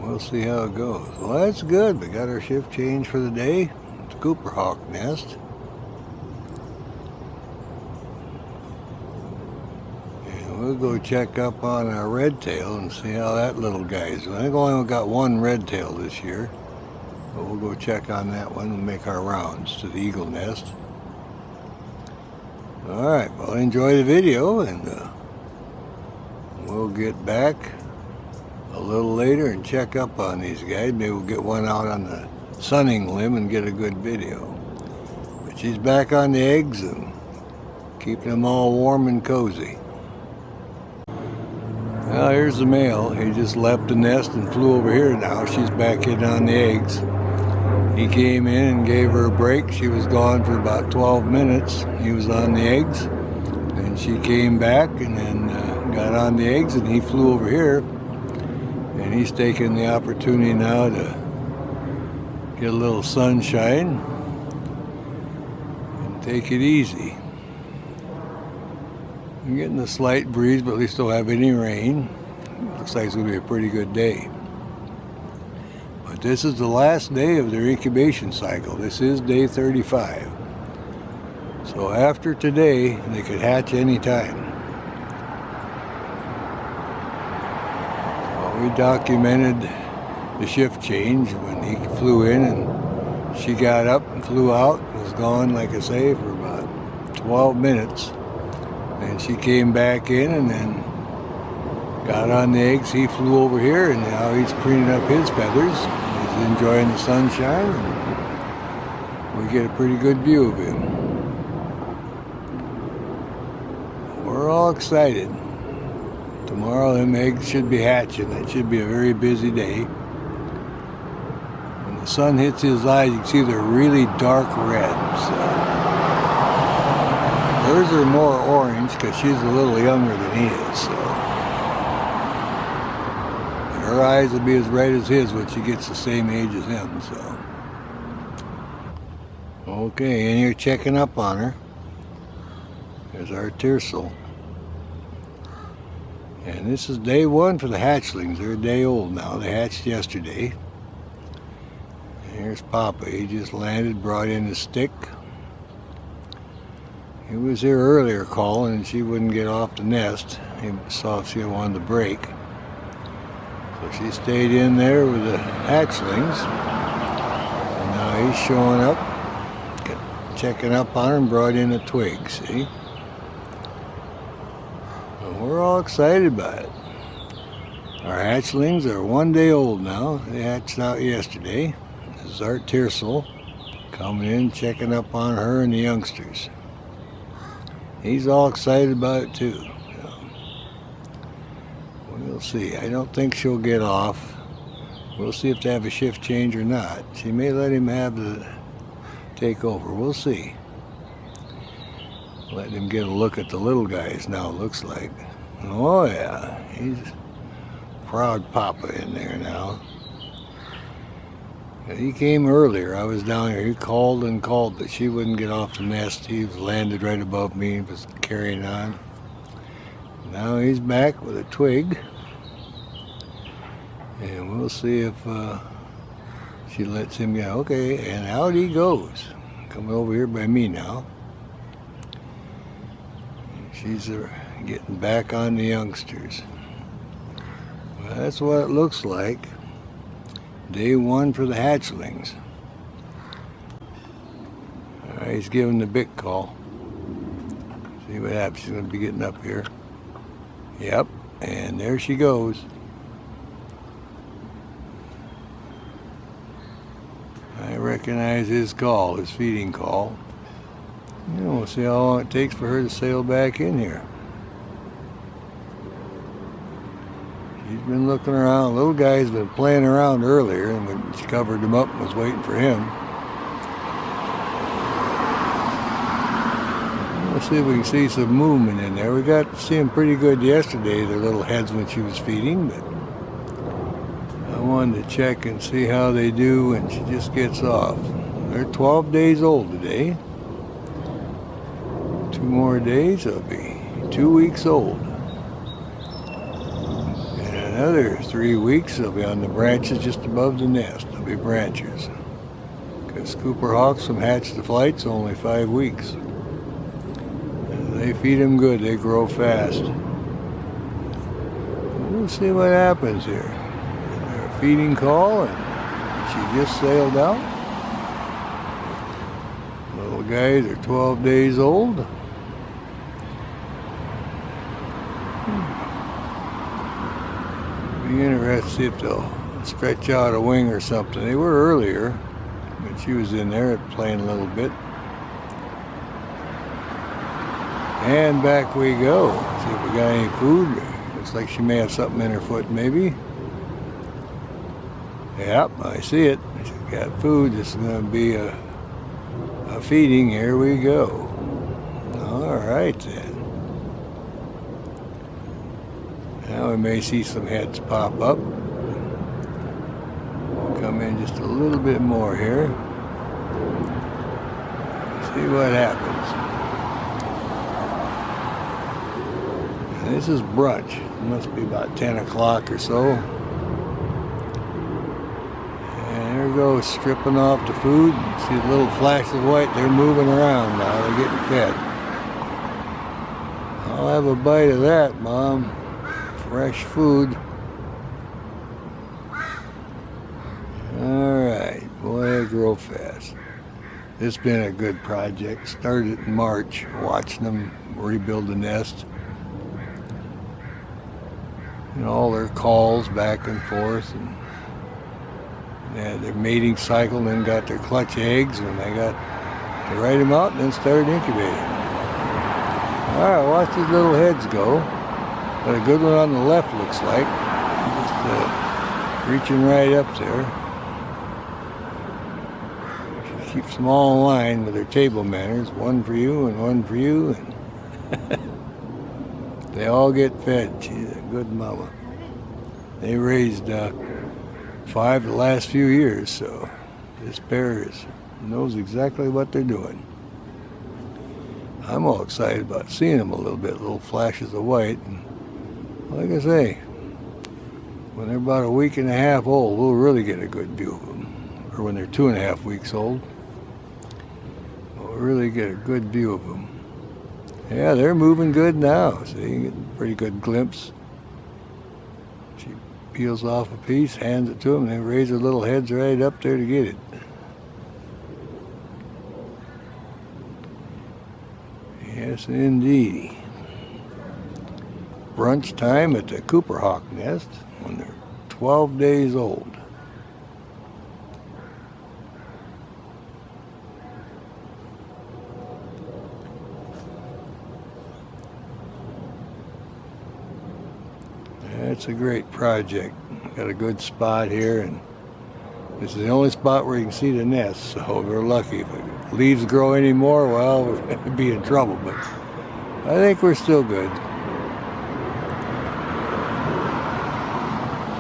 We'll we'll see how it goes. Well, that's good. We got our shift change for the day. It's a Cooper Hawk nest. And we'll go check up on our red tail and see how that little guy's doing. I've only got one red tail this year, but we'll go check on that one and make our rounds to the eagle nest. Alright, well, enjoy the video, and we'll get back a little later and check up on these guys. Maybe we'll get one out on the sunning limb and get a good video. But she's back on the eggs and keeping them all warm and cozy. Well, here's the male. He just left the nest and flew over here now. She's back in on the eggs. He came in and gave her a break. She was gone for about 12 minutes. He was on the eggs. And she came back and then got on the eggs, and he flew over here. And he's taking the opportunity now to get a little sunshine and take it easy. I'm getting a slight breeze, but at least don't have any rain. Looks like it's going to be a pretty good day. But this is the last day of their incubation cycle. This is day 35. So after today, they could hatch anytime. So we documented the shift change when he flew in, and she got up and flew out. Was gone, like I say, for about 12 minutes. And she came back in and then got on the eggs. He flew over here, and now he's preening up his feathers. He's enjoying the sunshine. And we get a pretty good view of him. We're all excited. Tomorrow them eggs should be hatching. It should be a very busy day. When the sun hits his eyes, you can see they're really dark red. So hers are more orange because she's a little younger than he is. So her eyes will be as red as his when she gets the same age as him. So okay, and you're checking up on her. There's our tiercel. And this is day one for the hatchlings. They're a day old now. They hatched yesterday. And here's Papa. He just landed, brought in the stick. He was here earlier calling, and she wouldn't get off the nest. He saw if she wanted to break. So she stayed in there with the hatchlings. And now he's showing up, checking up on her, and brought in a twig, see? And we're all excited about it. Our hatchlings are 1 day old now. They hatched out yesterday. This is our tiercel coming in, checking up on her and the youngsters. He's all excited about it too. We'll see. I don't think she'll get off. We'll see if they have a shift change or not. She may let him have the takeover. We'll see. Letting him get a look at the little guys now, looks like. Oh yeah, he's proud Papa in there now. He came earlier. I was down here. He called and called, but she wouldn't get off the nest. He was landed right above me. He was carrying on. Now he's back with a twig. And we'll see if she lets him get. Okay, and out he goes. Coming over here by me now. She's getting back on the youngsters. Well, that's what it looks like. Day one for the hatchlings. Alright, he's giving the big call. See what happens. She's going to be getting up here. Yep, and there she goes. I recognize his call, his feeding call. You know, we'll see how long it takes for her to sail back in here. She's been looking around. Little guy's been playing around earlier, and when she covered him up and was waiting for him. Let's see if we can see some movement in there. We got to see them pretty good yesterday, their little heads when she was feeding, but I wanted to check and see how they do when she just gets off. They're 12 days old today. 2 more days, they'll be 2 weeks old. And Another 3 weeks, they'll be on the branches just above the nest. They'll be branchers. Because Cooper Hawks from hatch to flight's only 5 weeks. And they feed them good. They grow fast. We'll see what happens here. A feeding call, and she just sailed out. Little guys are 12 days old. Be interested to see if they'll stretch out a wing or something. They were earlier, but she was in there playing a little bit. And back we go. See if we got any food. Looks like she may have something in her foot, maybe. Yep, I see it. She's got food. This is going to be a feeding. Here we go. All right, then. Now we may see some heads pop up. We'll come in just a little bit more here. See what happens. And this is brunch. It must be about 10 o'clock or so. And there goes stripping off the food. See the little flash of white. They're moving around now. They're getting fed. I'll have a bite of that, Mom. Fresh food. Alright, boy, they grow fast. It's been a good project. Started in March, watching them rebuild the nest. And all their calls back and forth. And they had their mating cycle, then got their clutch eggs when they got to write them out, and then started incubating. Alright, watch these little heads go. Got a good one on the left, looks like. Just reaching right up there. She keeps them all in line with her table manners. One for you and one for you. And they all get fed. She's a good mama. They raised 5 the last few years, so this pair knows exactly what they're doing. I'm all excited about seeing them a little bit, little flashes of white. And like I say, when they're about a week and a half old, we'll really get a good view of them. Or when they're 2.5 weeks old, we'll really get a good view of them. Yeah, they're moving good now. See, you get a pretty good glimpse. She peels off a piece, hands it to them, and they raise their little heads right up there to get it. Yes, indeed. Brunch time at the Cooper Hawk nest when they're 12 days old. That's a great project. Got a good spot here, and this is the only spot where you can see the nest, so we're lucky. If the leaves grow anymore, well, we'd be in trouble, but I think we're still good.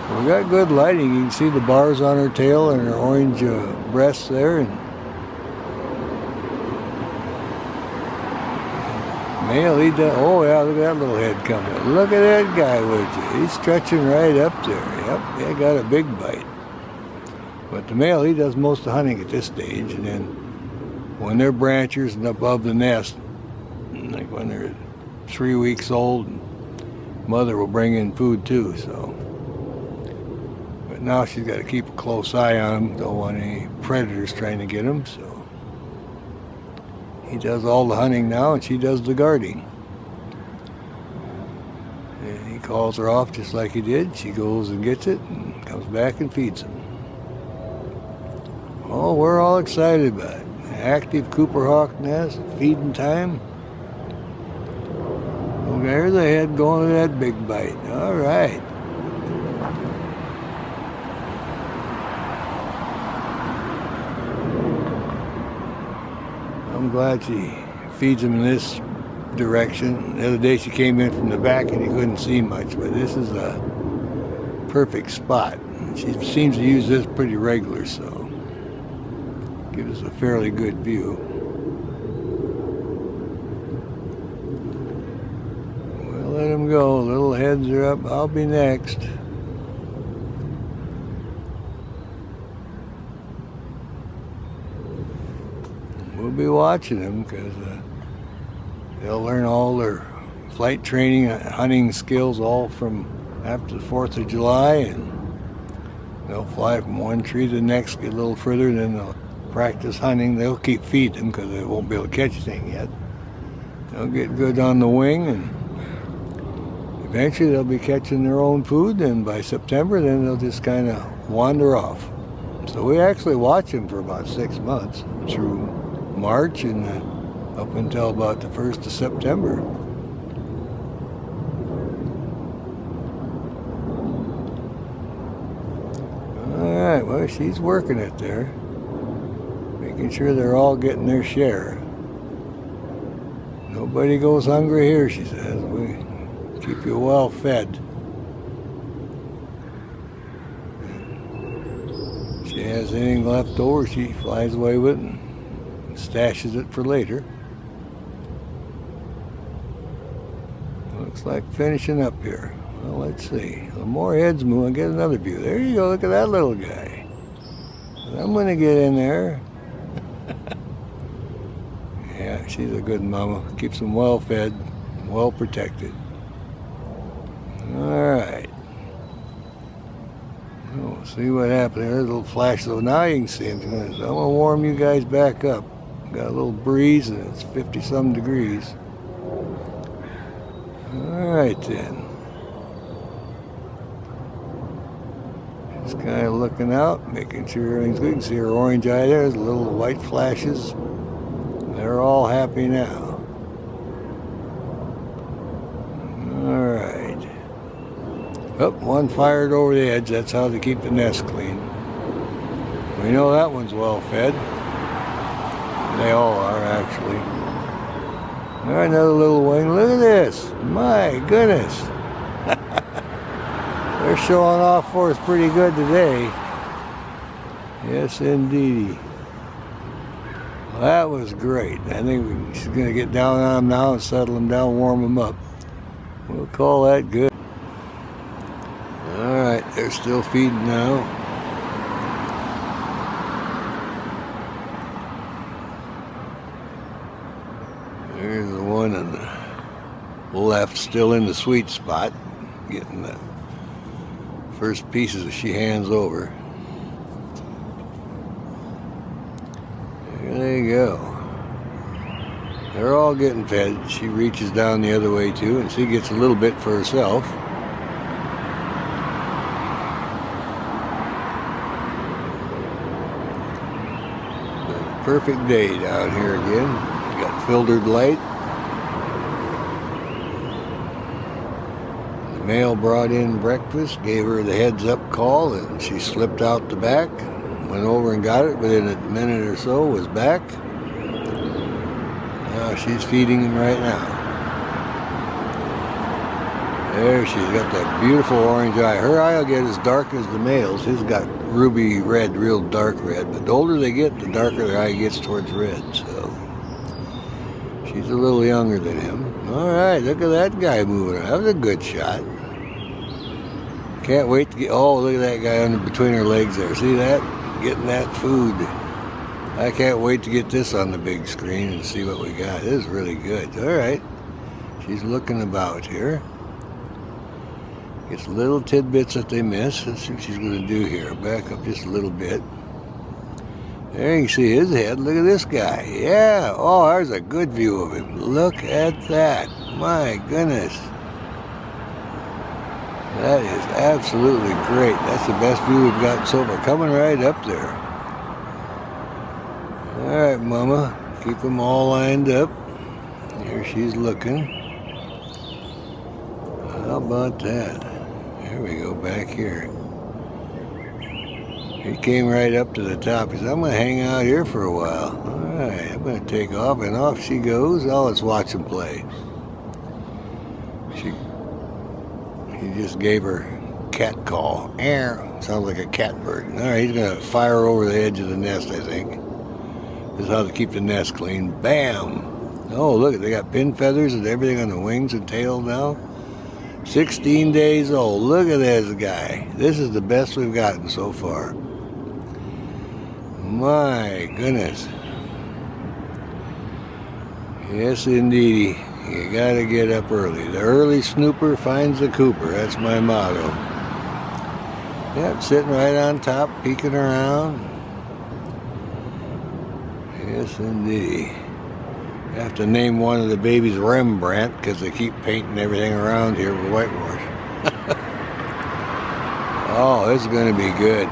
We got good lighting. You can see the bars on her tail and her orange breasts there. And male, he does. Oh yeah, look at that little head coming. Look at that guy, would you? He's stretching right up there. Yep, he got a big bite. But the male, he does most of the hunting at this stage. And then when they're branchers and above the nest, like when they're 3 weeks old, mother will bring in food too. So. Now she's got to keep a close eye on him. Don't want any predators trying to get him, so he does all the hunting now and she does the guarding. And he calls her off just like he did. She goes and gets it and comes back and feeds him. Oh, we're all excited about it. Active Cooper Hawk nest, feeding time. Oh, there's the head going to that big bite. All right. I'm glad she feeds them in this direction. The other day she came in from the back and you couldn't see much, but this is a perfect spot. She seems to use this pretty regular, so gives us a fairly good view. We'll let them go. Little heads are up. I'll be next. we'll be watching them because they'll learn all their flight training, hunting skills all from after the 4th of July, and they'll fly from one tree to the next, get a little further, then they'll practice hunting. They'll keep feeding them because they won't be able to catch anything yet. They'll get good on the wing, and eventually they'll be catching their own food, and by September then they'll just kind of wander off. So we actually watch them for about 6 months, through March and up until about the 1st of September. Alright, well, she's working it there, making sure they're all getting their share. Nobody goes hungry here, she says. We keep you well fed. If she has anything left over, she flies away with it and stashes it for later. Looks like finishing up here. Well, let's see. The more heads moving, get another view. There you go, look at that little guy. I'm gonna get in there. Yeah, she's a good mama. Keeps them well fed, well protected. Alright. We'll see what happens. There's a little flash, so now you can see him. I'm gonna warm you guys back up. Got a little breeze and it's 50-some degrees. Alright then. Just kind of looking out, making sure everything's good. You can see her orange eye there. There's little white flashes. They're all happy now. Alright. Oh, one fired over the edge. That's how they keep the nest clean. We know that one's well fed. They all are, actually. Alright, another little wing. Look at this. My goodness. They're showing off for us pretty good today. Yes, indeedy. Well, that was great. I think she's going to get down on them now and settle them down, warm them up. We'll call that good. Alright, they're still feeding now. There's the one on the left, still in the sweet spot, getting the first pieces that she hands over. There you go. They're all getting fed. She reaches down the other way too, and she gets a little bit for herself. Perfect day down here again. We got filtered light. The male brought in breakfast, gave her the heads up call, and she slipped out the back, went over and got it within a minute or so, was back. Now she's feeding him right now. There, she's got that beautiful orange eye. Her eye will get as dark as the male's. His got ruby red, real dark red. But the older they get, the darker their eye gets towards red. So she's a little younger than him. All right, look at that guy moving around. That was a good shot. Can't wait to get. Oh, look at that guy under between her legs there. See that? Getting that food. I can't wait to get this on the big screen and see what we got. This is really good. All right, she's looking about here. Gets little tidbits that they miss. Let's see what she's going to do here. Back up just a little bit. There you can see his head. Look at this guy. Yeah. Oh, there's a good view of him. Look at that. My goodness. That is absolutely great. That's the best view we've got so far. Coming right up there. All right, Mama. Keep them all lined up. Here she's looking. How about that? There we go, back here. He came right up to the top. He said, I'm going to hang out here for a while. All right, I'm going to take off, and off she goes. Oh, let's watch him play. He just gave her cat call. Sounds like a cat bird. All right, he's going to fire over the edge of the nest, I think. This is how to keep the nest clean. Bam! Oh, look, they got pin feathers and everything on the wings and tail now. 16 days old. Look at this guy. This is the best we've gotten so far. My goodness. Yes, indeedy. You gotta get up early. The early snooper finds the cooper. That's my motto. Yep, sitting right on top, peeking around. Yes, indeedy. I have to name one of the babies Rembrandt because they keep painting everything around here with whitewash. Oh, this is going to be good.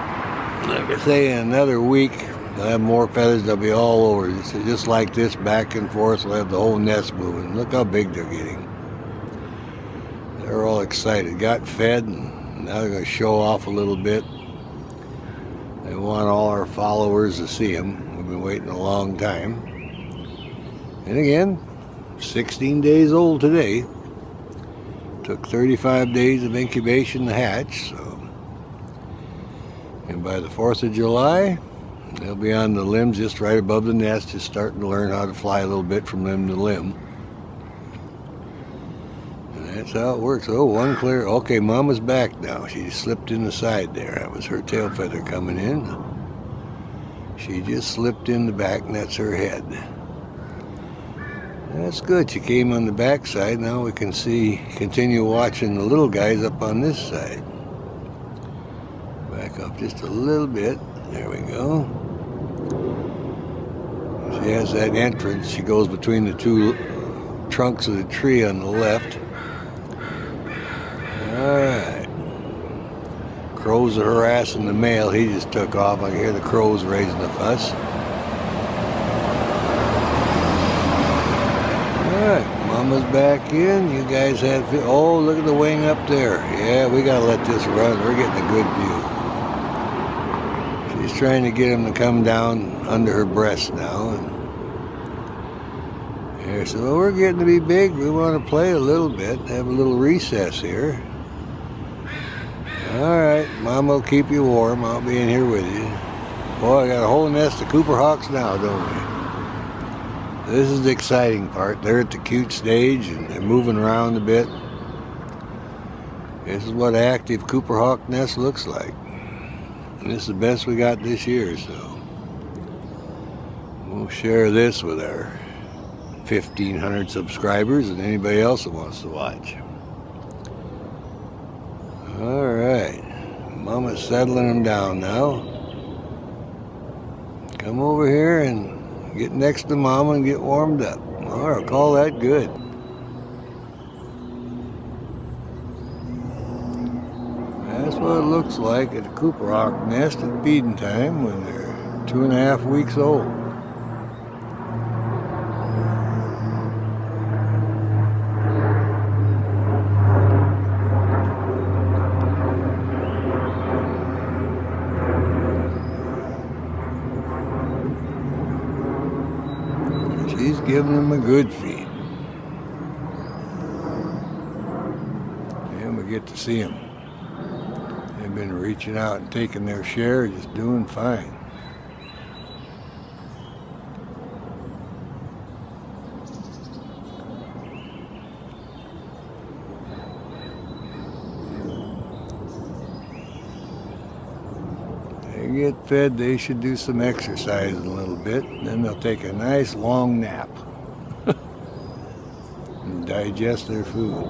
Like I say, in another week, they'll have more feathers. They'll be all over. Just like this, back and forth. We'll have the whole nest moving. Look how big they're getting. They're all excited. Got fed, and now they're going to show off a little bit. They want all our followers to see them. We've been waiting a long time. And again, 16 days old today. Took 35 days of incubation to hatch. So, and by the 4th of July, they'll be on the limbs just right above the nest, just starting to learn how to fly a little bit from limb to limb. And that's how it works. Oh, one clear. Okay, Mama's back now. She slipped in the side there. That was her tail feather coming in. She just slipped in the back, and that's her head. That's good. She came on the back side. Now we can continue watching the little guys up on this side. Back up just a little bit. There we go. She has that entrance. She goes between the two trunks of the tree on the left. Alright. Crows are harassing the male. He just took off. I can hear the crows raising a fuss. Alright, Mama's back in. You guys had... Oh, look at the wing up there. Yeah, we gotta let this run. We're getting a good view. She's trying to get him to come down under her breast now. And here, so well, we're getting to be big. We want to play a little bit. Have a little recess here. Alright, Mama will keep you warm. I'll be in here with you. Boy, I got a whole nest of Cooper Hawks now, don't we? This is the exciting part. They're at the cute stage and they're moving around a bit. This is what an active Cooper Hawk nest looks like. And this is the best we got this year, so we'll share this with our 1,500 subscribers and anybody else that wants to watch. Alright, Mama's settling them down now. Come over here and get next to Mama and get warmed up. Alright, I'll call that good. That's what it looks like at a Cooper Hawk nest at feeding time when they're 2.5 weeks old. She's giving them a good feed. And we get to see them. They've been reaching out and taking their share, just doing fine. They get fed, they should do some exercise a little bit, and then they'll take a nice long nap and digest their food.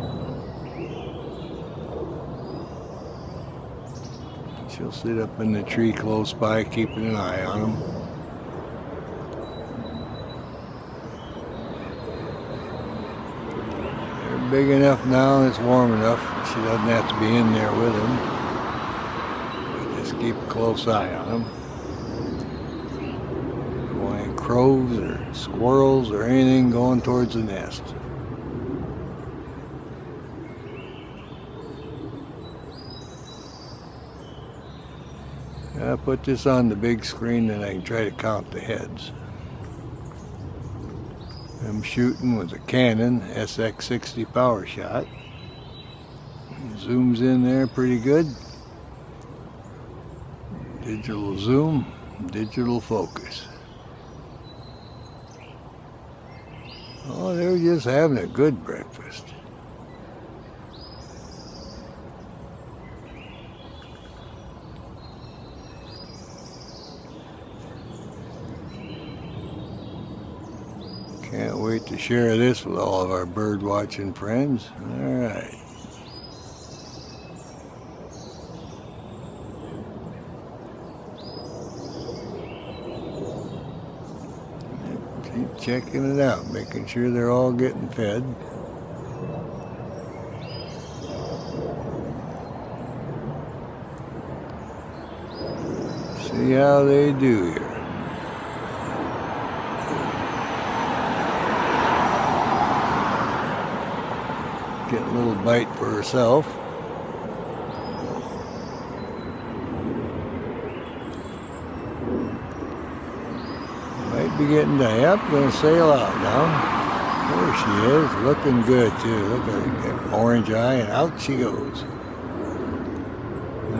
She'll sit up in the tree close by, keeping an eye on them. They're big enough now and it's warm enough. She doesn't have to be in there with them. Just keep a close eye on them. Don't want any crows or squirrels or anything going towards the nest. I'll put this on the big screen and I can try to count the heads. I'm shooting with a Canon SX60 Power Shot. Zooms in there pretty good. Digital zoom, digital focus. Oh, they were just having a good breakfast. Can't wait to share this with all of our bird watching friends. All right. Keep checking it out, making sure they're all getting fed. See how they do here. Getting a little bite for herself. Might be getting done. Yep, gonna sail out now. There she is, looking good too. Look at that orange eye, and out she goes.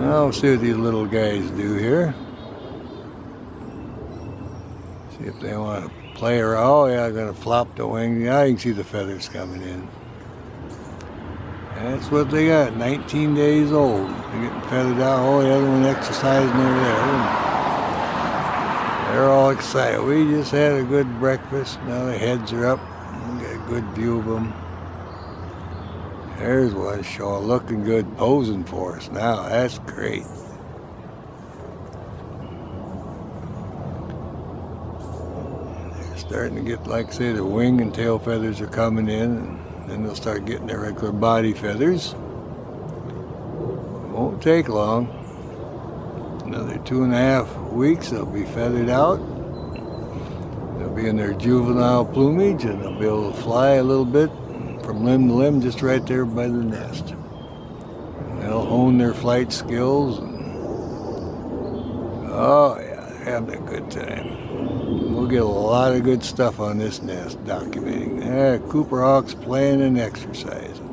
Now we'll see what these little guys do here. See if they want to play her. Oh yeah, gonna flop the wings. Now you can see the feathers coming in. That's what they got, 19 days old. They're getting feathered out. Oh, the other one exercising over there. They're all excited. We just had a good breakfast. Now their heads are up. We got a good view of them. There's one showing, looking good, posing for us now. That's great. They're starting to get, like I say, the wing and tail feathers are coming in, and then they'll start getting their regular body feathers. It won't take long. Another 2.5 weeks, they'll be feathered out. They'll be in their juvenile plumage, and they'll be able to fly a little bit from limb to limb, just right there by the nest. And they'll hone their flight skills. Oh yeah, they're having a good time. We'll get a lot of good stuff on this nest documenting. Yeah, Cooper hawks playing and exercising.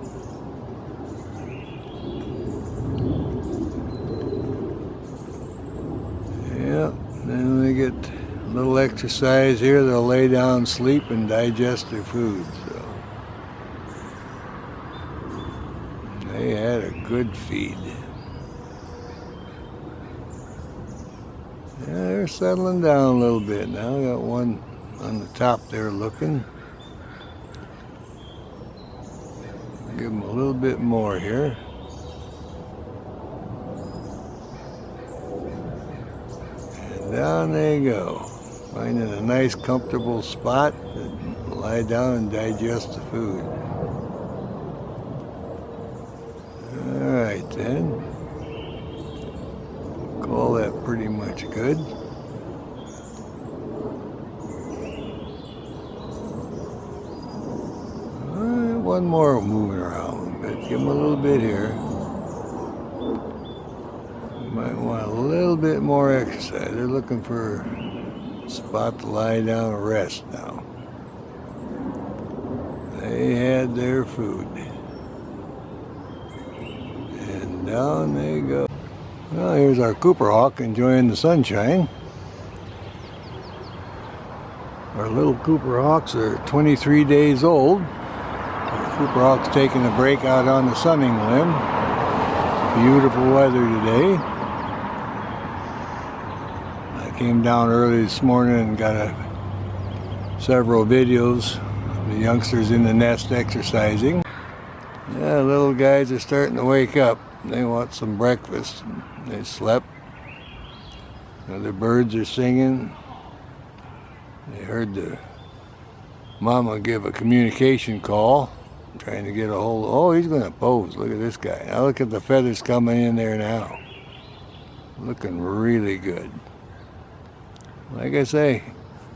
Yeah, then they get a little exercise here. They'll lay down, sleep, and digest their food. So they had a good feed. Yeah, they're settling down a little bit now. Got one on the top there looking. Give them a little bit more here. And down they go. Finding a nice comfortable spot and lie down and digest the food. Alright then. Call that pretty much good. One more moving around, but give them a little bit here. You might want a little bit more exercise. They're looking for a spot to lie down and rest now. They had their food. And down they go. Well, here's our Cooper hawk enjoying the sunshine. Our little Cooper hawks are 23 days old. Our Cooper hawk's taking a break out on the sunning limb. Beautiful weather today. I came down early this morning and got several videos of the youngsters in the nest exercising. Yeah, little guys are starting to wake up. They want some breakfast. They slept. The birds are singing. They heard the mama give a communication call, trying to get a hold of, oh, he's going to pose. Look at this guy. Now look at the feathers coming in there now. Looking really good. Like I say,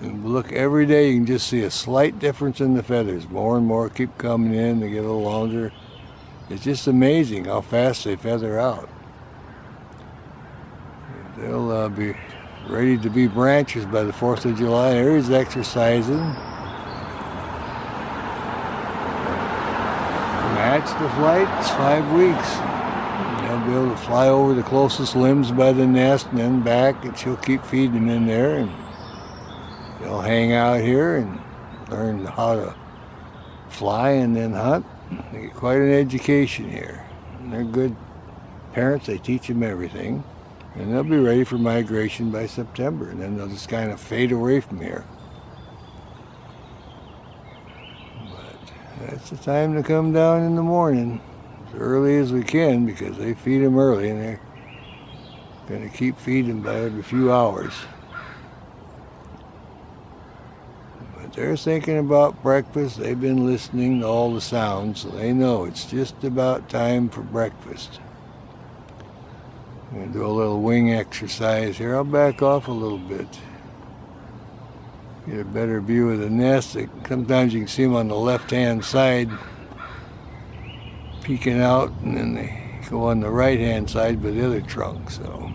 look every day, you can just see a slight difference in the feathers. More and more keep coming in. They get a little longer. It's just amazing how fast they feather out. They'll be ready to be branches by the 4th of July. There he's exercising. Match the flight, it's 5 weeks. They'll be able to fly over the closest limbs by the nest and then back, and she'll keep feeding them in there. And they'll hang out here and learn how to fly and then hunt. They get quite an education here. And they're good parents, they teach them everything. And they'll be ready for migration by September, and then they'll just kind of fade away from here. That's the time to come down in the morning, as early as we can, because they feed them early and they're going to keep feeding by every few hours. But they're thinking about breakfast. They've been listening to all the sounds, so they know it's just about time for breakfast. I'm going to do a little wing exercise here. I'll back off a little bit. Get a better view of the nest. Sometimes you can see them on the left-hand side peeking out, and then they go on the right-hand side by the other trunk. So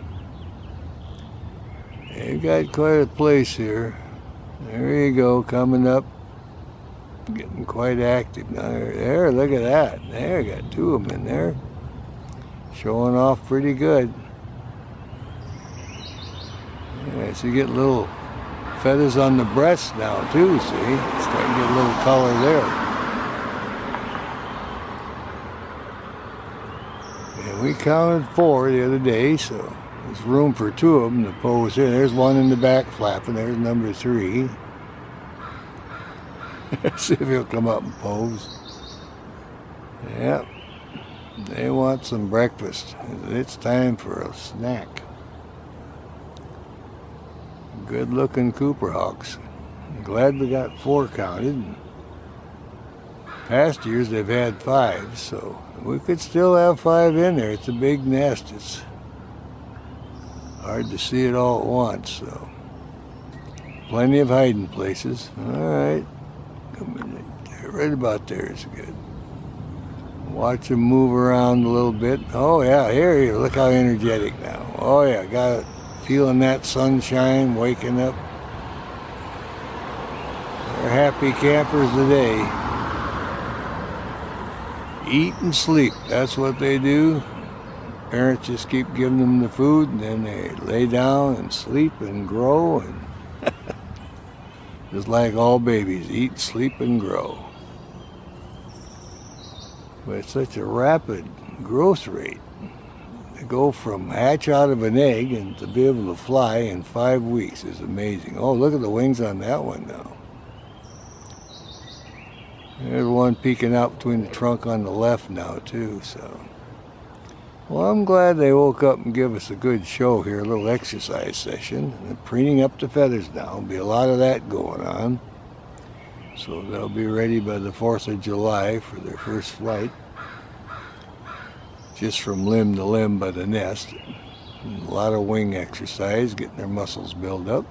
they've got quite a place here. There you go, coming up, getting quite active now. There, look at that. There, got two of them in there, showing off pretty good. Yeah, so you get little feathers on the breast now too, see? Starting to get a little color there. And we counted 4 the other day, so there's room for 2 of them to pose here. There's one in the back flapping. There's number 3. See if he'll come up and pose. Yep. They want some breakfast. It's time for a snack. Good looking Cooper Hawks. I'm glad we got 4 counted. Past years they've had 5, so we could still have 5 in there. It's a big nest. It's hard to see it all at once, so plenty of hiding places. All right, come in right about there is good. Watch them move around a little bit. Oh yeah, here, look how energetic now. Oh yeah, got it. Feeling that sunshine, waking up. They're happy campers today. Eat and sleep, that's what they do. Parents just keep giving them the food, and then they lay down and sleep and grow, and just like all babies, eat, sleep, and grow. But it's such a rapid growth rate. To go from hatch out of an egg and to be able to fly in 5 weeks is amazing. Oh, look at the wings on that one now. There's one peeking out between the trunk on the left now too, so. Well, I'm glad they woke up and give us a good show here, a little exercise session. They're preening up the feathers now. There'll be a lot of that going on. So they'll be ready by the 4th of July for their first flight. Just from limb to limb by the nest. And a lot of wing exercise, getting their muscles built up.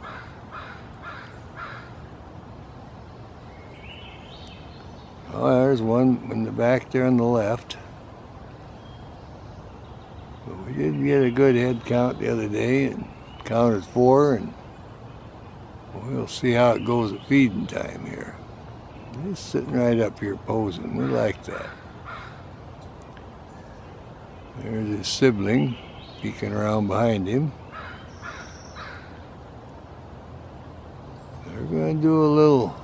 Oh, there's one in the back there on the left. But we did get a good head count the other day and counted 4, and we'll see how it goes at feeding time here. He's sitting right up here posing. We like that. There's his sibling peeking around behind him. They're going to do a little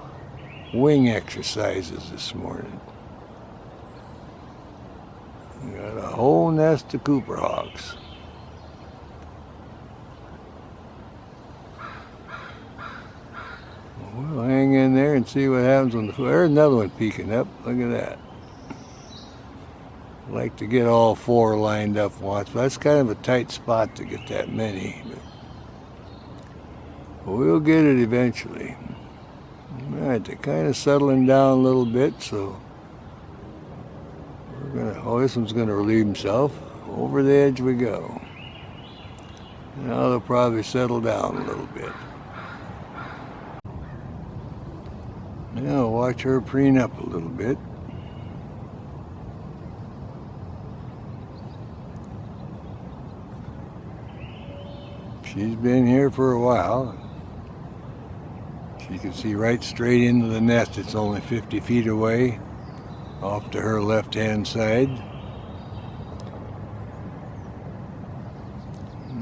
wing exercises this morning. We got a whole nest of Cooper Hawks. We'll hang in there and see what happens when there's another one peeking up. Look at that. I like to get all 4 lined up once, but that's kind of a tight spot to get that many. But we'll get it eventually. All right, they're kind of settling down a little bit, so we're gonna. Oh, this one's gonna relieve himself. Over the edge we go. Now they'll probably settle down a little bit. Now watch her preen up a little bit. She's been here for a while. She can see right straight into the nest. It's only 50 feet away, off to her left-hand side.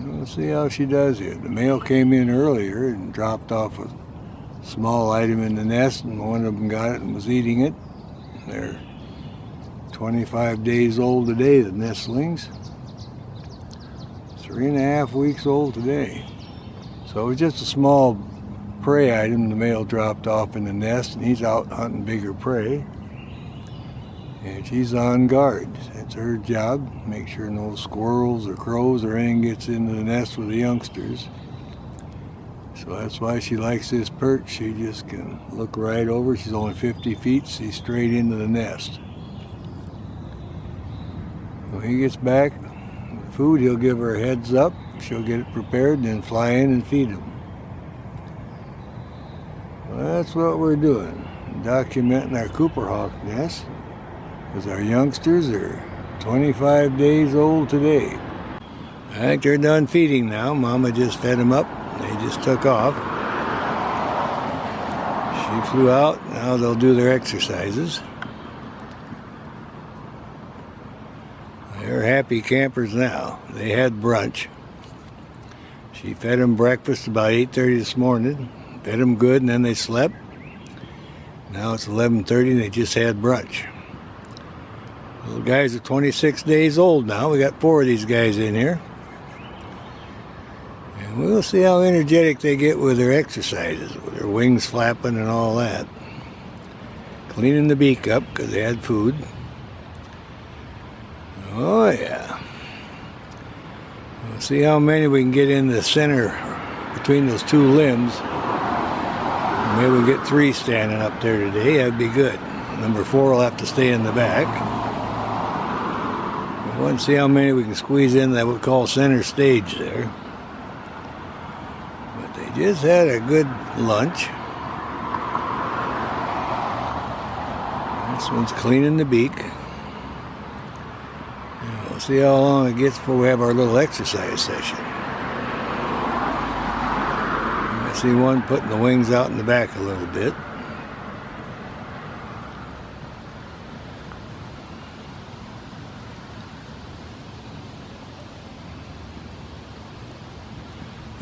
We'll see how she does here. The male came in earlier and dropped off a small item in the nest, and one of them got it and was eating it. They're 25 days old today, the nestlings. 3.5 weeks old today. So it was just a small prey item the male dropped off in the nest, and he's out hunting bigger prey. And she's on guard. That's her job. Make sure no squirrels or crows or anything gets into the nest with the youngsters. So that's why she likes this perch. She just can look right over. She's only 50 feet. She's straight into the nest. When he gets back, food, he'll give her a heads up. She'll get it prepared and then fly in and feed him. Well, that's what we're doing. Documenting our Cooper hawk nest. Because our youngsters are 25 days old today. I think they're done feeding now. Mama just fed them up. They just took off. She flew out. Now they'll do their exercises. They're happy campers now. They had brunch. She fed them breakfast about 8:30 this morning. Fed them good and then they slept. Now it's 11:30 and they just had brunch. Little guys are 26 days old now. We got 4 of these guys in here. And we'll see how energetic they get with their exercises, with their wings flapping and all that. Cleaning the beak up because they had food. Oh yeah. We'll see how many we can get in the center between those two limbs. Maybe we'll get 3 standing up there today. That'd be good. Number 4 will have to stay in the back. We want to see how many we can squeeze in that we call center stage there. But they just had a good lunch. This one's cleaning the beak. And we'll see how long it gets before we have our little exercise session. I see one putting the wings out in the back a little bit.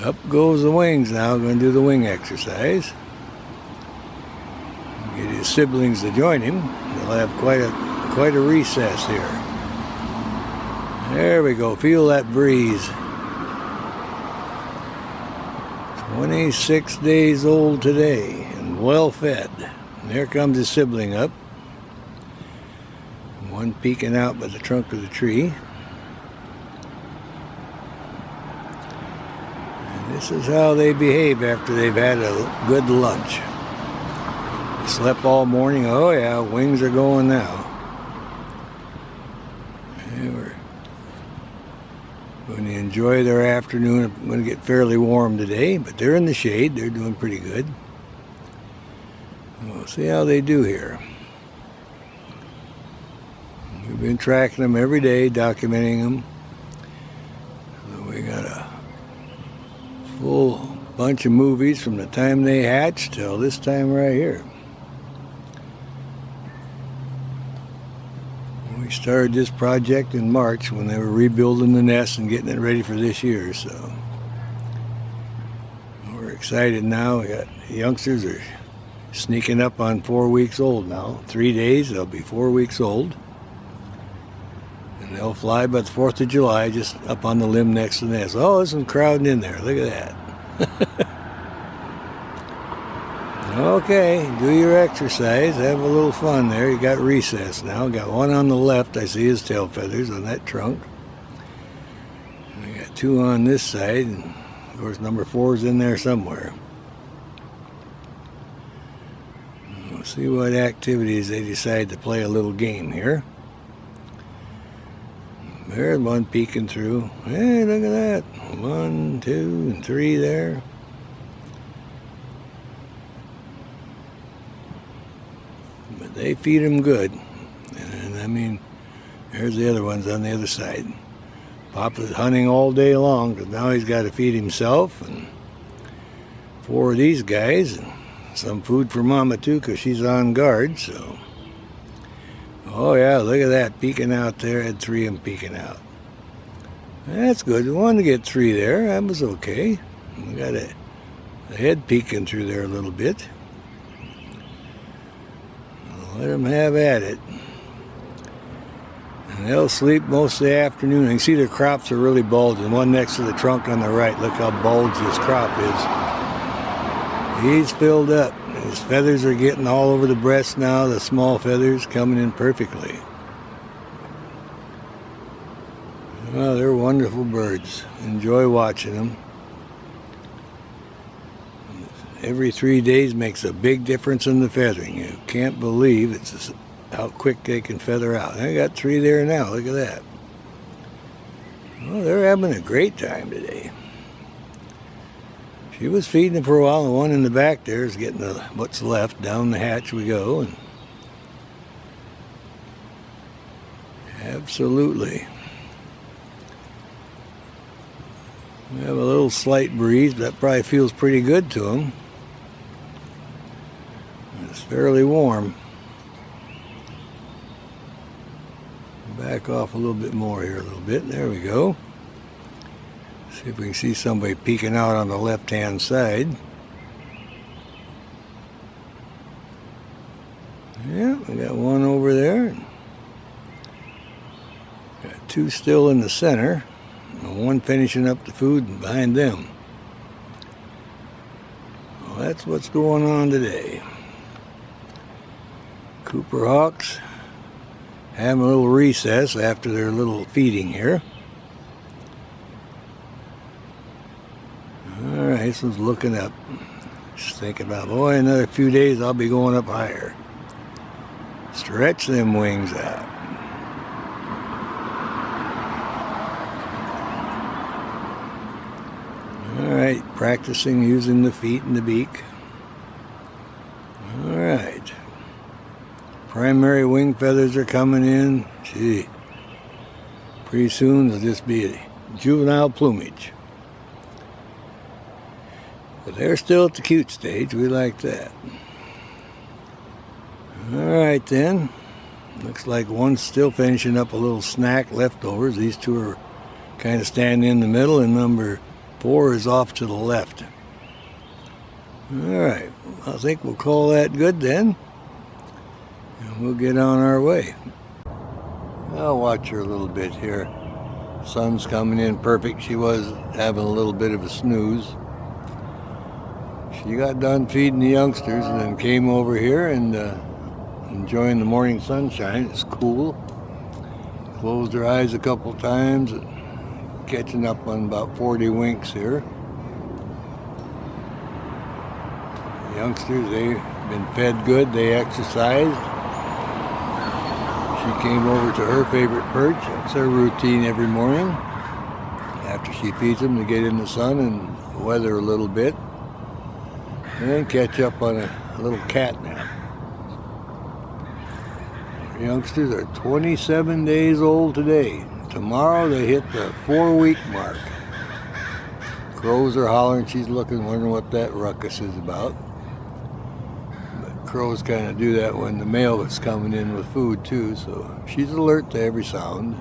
Up goes the wings now. Going to do the wing exercise. Get his siblings to join him. They'll have quite a recess here. There we go. Feel that breeze. 26 days old today and well fed. And there comes his sibling up. One peeking out by the trunk of the tree. This is how they behave after they've had a good lunch. They slept all morning. Oh yeah, wings are going now. They were going to enjoy their afternoon. It's going to get fairly warm today, but they're in the shade. They're doing pretty good. We'll see how they do here. We've been tracking them every day, documenting them. So we got a full bunch of movies from the time they hatched till this time right here. We started this project in March when they were rebuilding the nest and getting it ready for this year, so we're excited now. We got youngsters are sneaking up on 4 weeks old now. 3 days, they'll be 4 weeks old. And they'll fly by the 4th of July, just up on the limb next to the nest. Oh, there's some crowding in there. Look at that. Okay, do your exercise. Have a little fun there. You got recess now. Got one on the left. I see his tail feathers on that trunk. And we got 2 on this side. And of course, number 4 is in there somewhere. We'll see what activities they decide to play a little game here. There's one peeking through. Hey, look at that. 1, 2, and 3 there. But they feed them good. And I mean, there's the other ones on the other side. Papa's hunting all day long because now he's got to feed himself and 4 of these guys. And some food for Mama too because she's on guard, so. Oh yeah, look at that peeking out there. I had 3 of them peeking out. That's good. We wanted to get 3 there. That was okay. We got a head peeking through there a little bit. I'll let them have at it. And they'll sleep most of the afternoon. You can see their crops are really bulging. One next to the trunk on the right. Look how bulged his crop is. He's filled up. His feathers are getting all over the breast now, the small feathers coming in perfectly. Well, they're wonderful birds. Enjoy watching them. Every 3 days makes a big difference in the feathering. You can't believe it's how quick they can feather out. I got 3 there now. Look at that. Well, they're having a great time today. She was feeding them for a while. The one in the back there is getting what's left. Down the hatch we go. And absolutely. We have a little slight breeze, but that probably feels pretty good to them. It's fairly warm. Back off a little bit more here, a little bit. There we go. See if we can see somebody peeking out on the left-hand side. Yeah, we got one over there. Got 2 still in the center. And one finishing up the food behind them. Well, that's what's going on today. Cooper hawks having a little recess after their little feeding here. Alright, this one's looking up. Just thinking about, boy, another few days I'll be going up higher. Stretch them wings out. Alright, practicing using the feet and the beak. Alright. Primary wing feathers are coming in. Gee. Pretty soon they'll just be juvenile plumage. But they're still at the cute stage. We like that. Alright then. Looks like one's still finishing up a little snack leftovers. These 2 are kind of standing in the middle, and number 4 is off to the left. Alright, I think we'll call that good then. And we'll get on our way. I'll watch her a little bit here. Sun's coming in perfect. She was having a little bit of a snooze. She got done feeding the youngsters and then came over here and enjoying the morning sunshine. It's cool. Closed her eyes a couple times. Catching up on about 40 winks here. The youngsters, they've been fed good. They exercised. She came over to her favorite perch. That's her routine every morning. After she feeds them, to get in the sun and weather a little bit. And then catch up on a little cat nap. Our youngsters are 27 days old today. Tomorrow they hit the 4-week mark. Crows are hollering. She's looking, wondering what that ruckus is about. But crows kind of do that when the male is coming in with food too, so she's alert to every sound.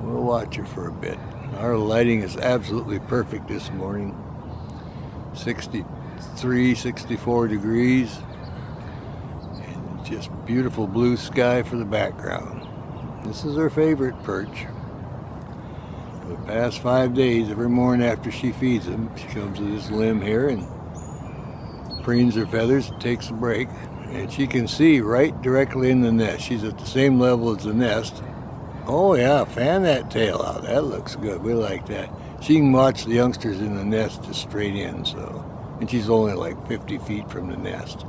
We'll watch her for a bit. Our lighting is absolutely perfect this morning. 63, 64 degrees. And just beautiful blue sky for the background. This is her favorite perch. For the past 5 days, every morning after she feeds them, she comes to this limb here and preens her feathers, takes a break, and she can see right directly in the nest. She's at the same level as the nest. Oh yeah, fan that tail out. That looks good. We like that. She can watch the youngsters in the nest just straight in, so. And she's only like 50 feet from the nest.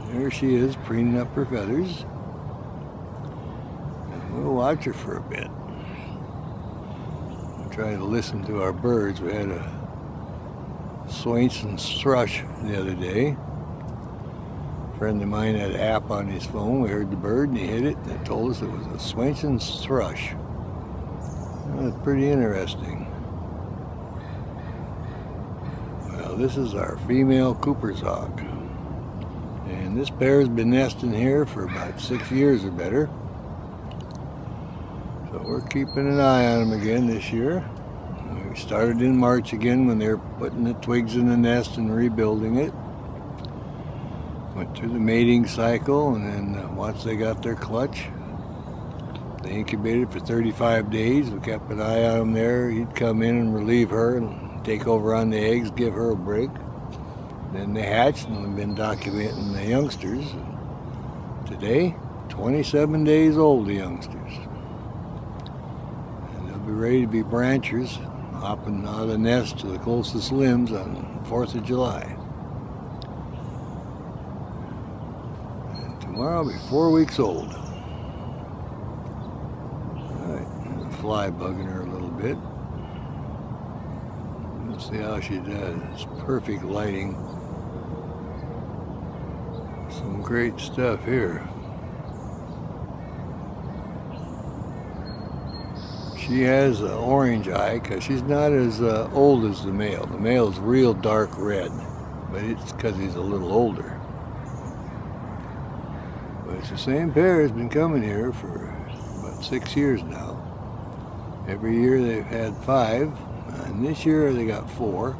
There she is, preening up her feathers. We'll watch her for a bit. We'll try to listen to our birds. We had a Swainson's thrush the other day. A friend of mine had an app on his phone. We heard the bird and he hit it and it told us it was a Swainson's thrush. That's pretty interesting. Well, this is our female Cooper's hawk. And this pair has been nesting here for about 6 years or better. So we're keeping an eye on them again this year. We started in March again when they were putting the twigs in the nest and rebuilding it. Went through the mating cycle, and then once they got their clutch, they incubated for 35 days. We kept an eye on him there. He'd come in and relieve her and take over on the eggs, give her a break. Then they hatched, and we've been documenting the youngsters. Today, 27 days old, the youngsters. ready to be branchers, hopping out of the nest to the closest limbs on 4th of July. And tomorrow will be 4 weeks old. Alright, fly bugging her a little bit. Let's see how she does. It's perfect lighting. Some great stuff here. She has an orange eye because she's not as old as the male. The male's real dark red, but it's because he's a little older. But it's the same pair has been coming here for about 6 years now. Every year they've had 5, and this year they got 4.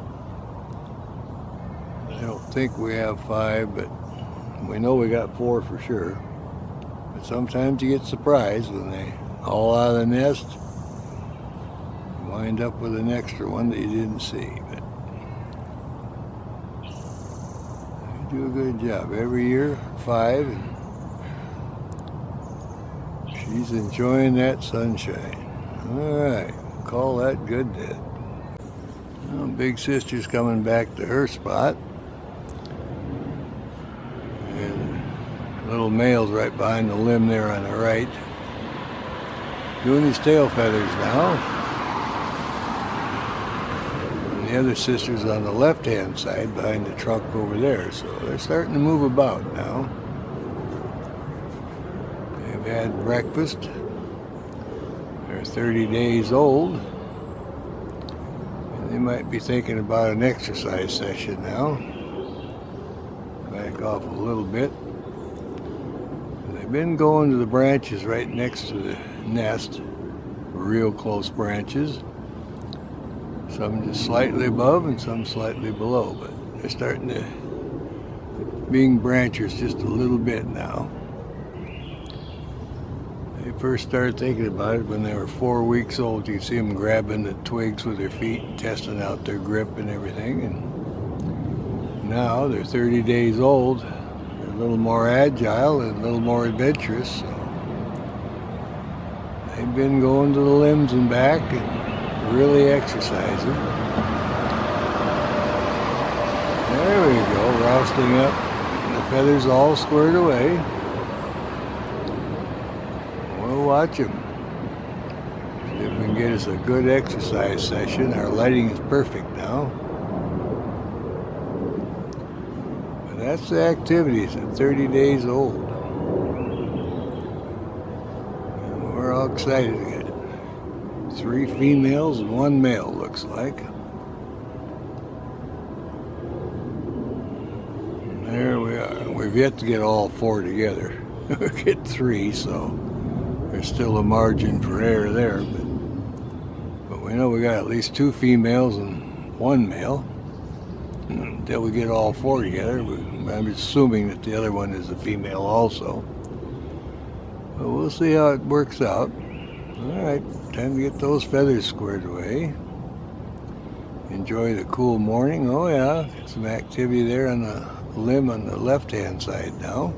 I don't think we have 5, but we know we got 4 for sure. But sometimes you get surprised when they all out of the nest. Wind up with an extra one that you didn't see. But you do a good job. Every year, 5, and she's enjoying that sunshine. Alright, call that good then. Well, big sister's coming back to her spot. And little male's right behind the limb there on the right. Doing his tail feathers now. The other sister's on the left-hand side behind the trunk over there, so they're starting to move about now. They've had breakfast. They're 30 days old. And they might be thinking about an exercise session now. Back off a little bit. They've been going to the branches right next to the nest, real close branches. Some just slightly above and some slightly below, but they're starting to being branchers just a little bit now. They first started thinking about it when they were 4 weeks old. You see them grabbing the twigs with their feet and testing out their grip and everything. And now they're 30 days old. They're a little more agile and a little more adventurous. So they've been going to the limbs and back and really exercising. There we go, rousting up. The feathers all squared away. We'll watch them. See if we can get us a good exercise session. Our lighting is perfect now. But that's the activities at 30 days old. And we're all excited to get 3 females and 1 male, looks like. And there we are. We've yet to get all 4 together. We get 3, so there's still a margin for error there. But we know we got at least 2 females and 1 male. Until we get all 4 together, I'm assuming that the other one is a female also. But we'll see how it works out. Alright, time to get those feathers squared away. Enjoy the cool morning. Oh yeah, some activity there on the limb on the left-hand side now.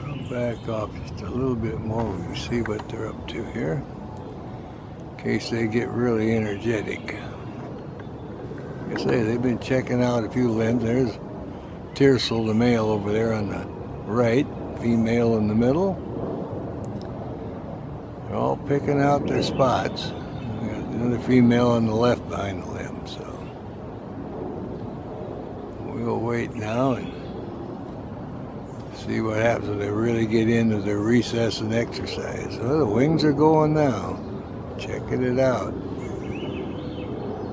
I'll back off just a little bit more. We can see what they're up to here. In case they get really energetic. Like I say, they've been checking out a few limbs. There's Tiercel, the male, over there on the right. Female in the middle. They're all picking out their spots. We got another female on the left behind the limb, so we'll wait now and see what happens when they really get into their recess and exercise. Oh, the wings are going now. Checking it out.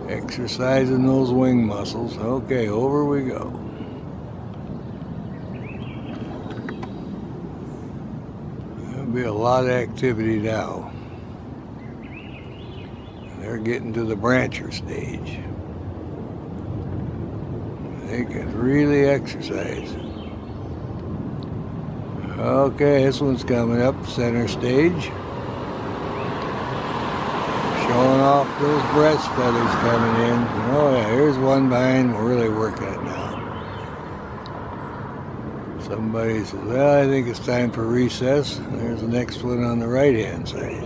Exercising those wing muscles. Okay, over we go. Be a lot of activity now. They're getting to the brancher stage. They can really exercise. Okay, this one's coming up center stage. Showing off those breast feathers coming in. Oh yeah, here's one behind. We're really working it now. Somebody says, well, I think it's time for recess. There's the next one on the right-hand side.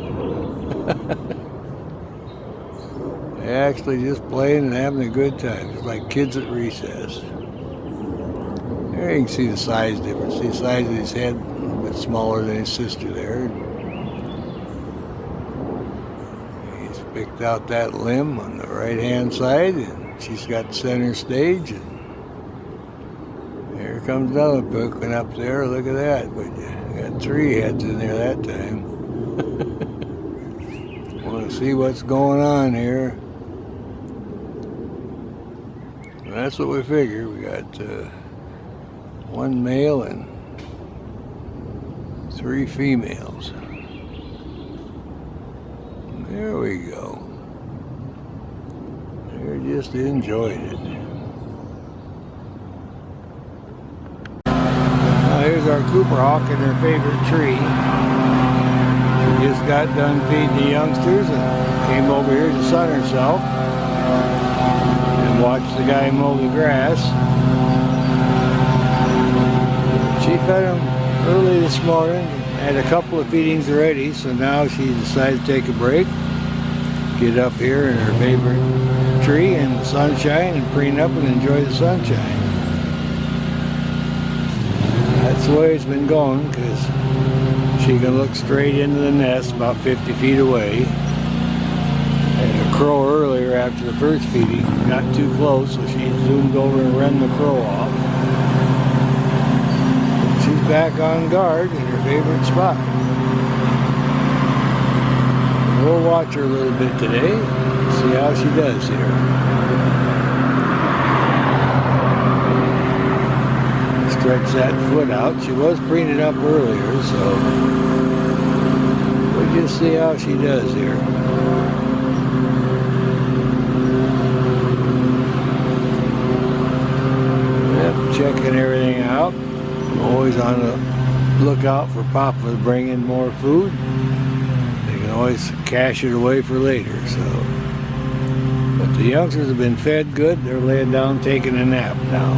They're actually just playing and having a good time. It's like kids at recess. There you can see the size difference. See the size of his head, a little bit smaller than his sister there. He's picked out that limb on the right-hand side, and she's got center stage. And here comes another picking up there. Look at that. But you got 3 heads in there that time. Want to see what's going on here. That's what we figured. We got 1 male and 3 females. There we go. They're just enjoying it. Now here's our Cooper Hawk in her favorite tree. She just got done feeding the youngsters and came over here to sun herself. Watch the guy mow the grass. She fed him early this morning, had a couple of feedings already, so now she decided to take a break, get up here in her favorite tree in the sunshine and preen up and enjoy the sunshine. That's the way it's been going, because she can look straight into the nest about 50 feet away. And a crow earlier after the first feeding got too close, so she zoomed over and ran the crow off. She's back on guard in her favorite spot. We'll watch her a little bit today, see how she does here. Stretch that foot out. She was preening up earlier, so we'll just see how she does here. Checking everything out. I'm always on the lookout for Papa to bring in more food. They can always cache it away for later. So, but the youngsters have been fed good. They're laying down taking a nap now.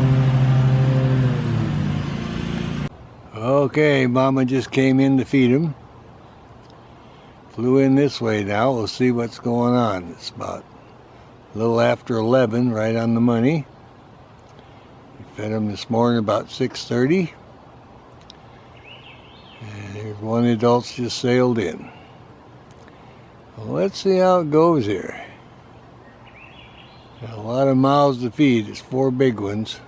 Okay, Mama just came in to feed them. Flew in this way now. We'll see what's going on. It's about a little after 11, right on the money. Fed them this morning about 6:30. And here's one of the adults just sailed in. Well, let's see how it goes here. Got a lot of mouths to feed. It's 4 big ones.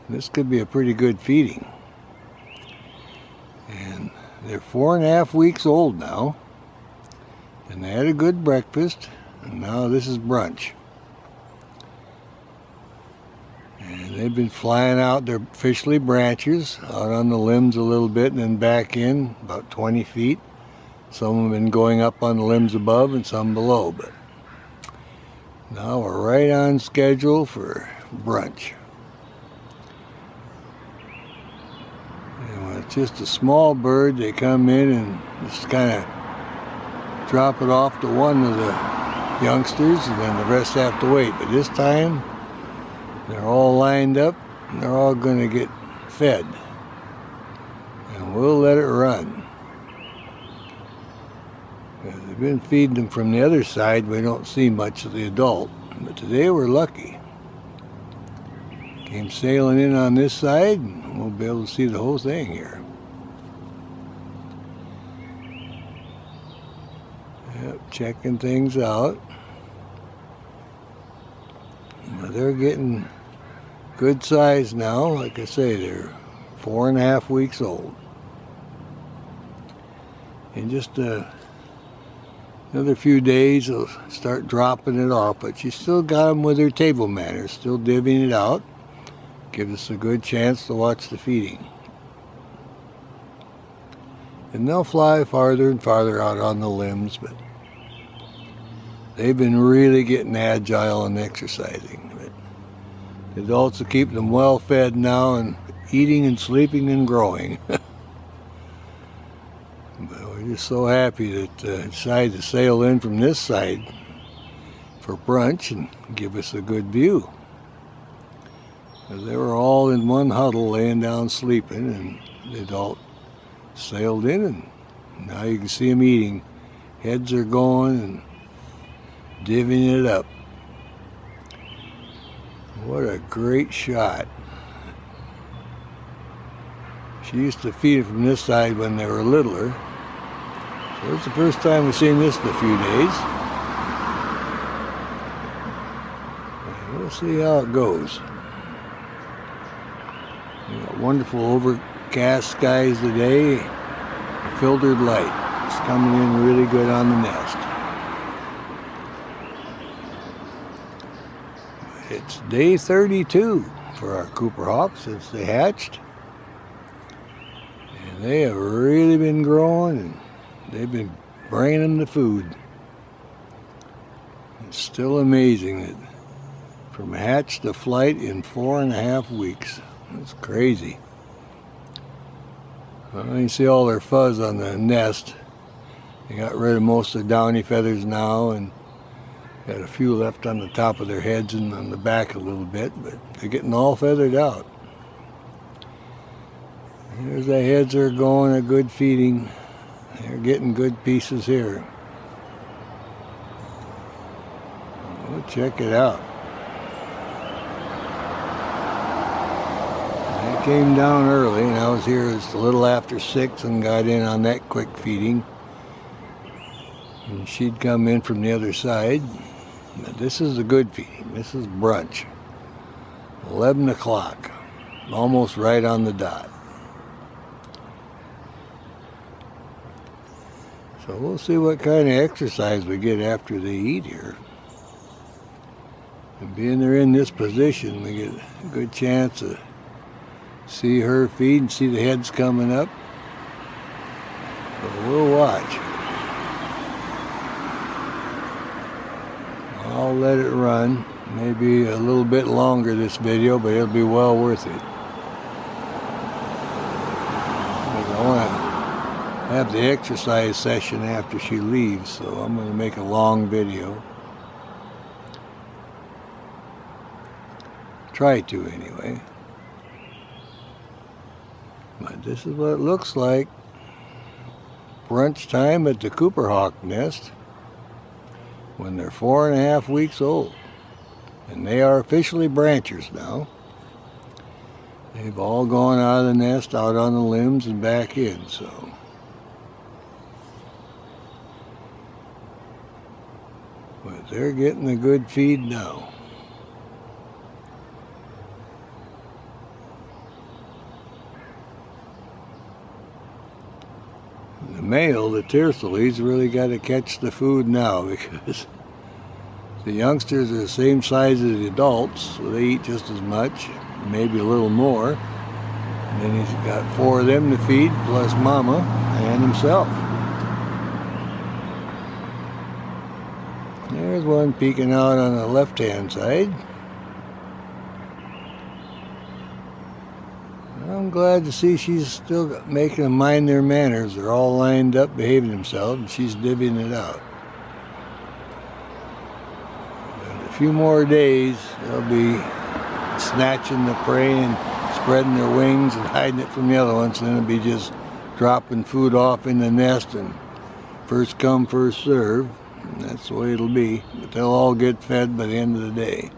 This could be a pretty good feeding. And they're 4.5 weeks old now. And they had a good breakfast. And now this is brunch. And they've been flying out. They're officially branchers, out on the limbs a little bit and then back in about 20 feet. Some have been going up on the limbs above and some below. But now we're right on schedule for brunch. And when it's just a small bird, they come in and just kind of drop it off to one of the youngsters and then the rest have to wait. But this time, they're all lined up, and they're all going to get fed. And we'll let it run. They've been feeding them from the other side. We don't see much of the adult. But today we're lucky. Came sailing in on this side, and we'll be able to see the whole thing here. Yep, checking things out. They're getting good size now. Like I say, they're 4.5 weeks old. In just another few days, they'll start dropping it off. But she still got them with her table manners, still divvying it out. Gives us a good chance to watch the feeding. And they'll fly farther and farther out on the limbs, but they've been really getting agile and exercising. The adults will keep them well fed now and eating and sleeping and growing. But we're just so happy that decided to sail in from this side for brunch and give us a good view. They were all in one huddle laying down sleeping, and the adult sailed in, and now you can see them eating. Heads are going and divvying it up. What a great shot. She used to feed from this side when they were littler. So it's the first time we've seen this in a few days. We'll see how it goes. We got wonderful overcast skies today. Filtered light. It's coming in really good on the nest. It's day 32 for our Cooper Hawks since they hatched. And they have really been growing, and they've been bringing them the food. It's still amazing that from hatch to flight in 4.5 weeks. That's crazy. Well, you can see all their fuzz on the nest. They got rid of most of the downy feathers now, and got a few left on the top of their heads and on the back a little bit, but they're getting all feathered out. Here's the heads are going, a good feeding. They're getting good pieces here. We'll check it out. I came down early, and I was here just a little after 6 and got in on that quick feeding. And she'd come in from the other side. But this is the good feeding. This is brunch. 11 o'clock. Almost right on the dot. So we'll see what kind of exercise we get after they eat here. And being they're in this position, we get a good chance to see her feed and see the heads coming up. But we'll watch. I'll let it run. Maybe a little bit longer this video, but it'll be well worth it. I want to have the exercise session after she leaves, so I'm going to make a long video. Try to anyway. But this is what it looks like. Brunch time at the Cooper Hawk nest when they're 4.5 weeks old. And they are officially branchers now. They've all gone out of the nest, out on the limbs and back in, so. But they're getting a good feed now. The male, the Tiercel, he's really got to catch the food now because the youngsters are the same size as the adults, so they eat just as much, maybe a little more. And then he's got 4 of them to feed, plus Mama and himself. There's one peeking out on the left-hand side. I'm glad to see she's still making them mind their manners. They're all lined up, behaving themselves, and she's divvying it out. In a few more days, they'll be snatching the prey and spreading their wings and hiding it from the other ones, and then it'll be just dropping food off in the nest and first come, first serve. And that's the way it'll be. But they'll all get fed by the end of the day.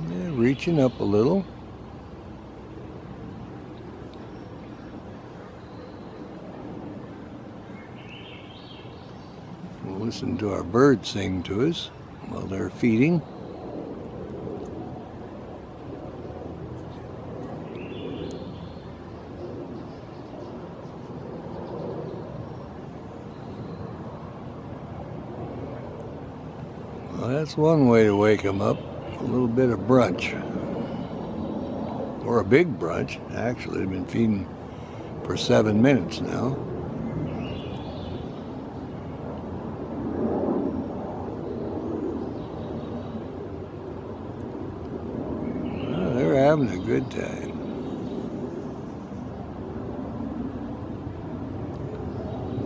Yeah, reaching up a little. We'll listen to our birds sing to us while they're feeding. Well, that's one way to wake them up. A little bit of brunch. Or a big brunch. Actually, they've been feeding for 7 minutes now. Well, they're having a good time.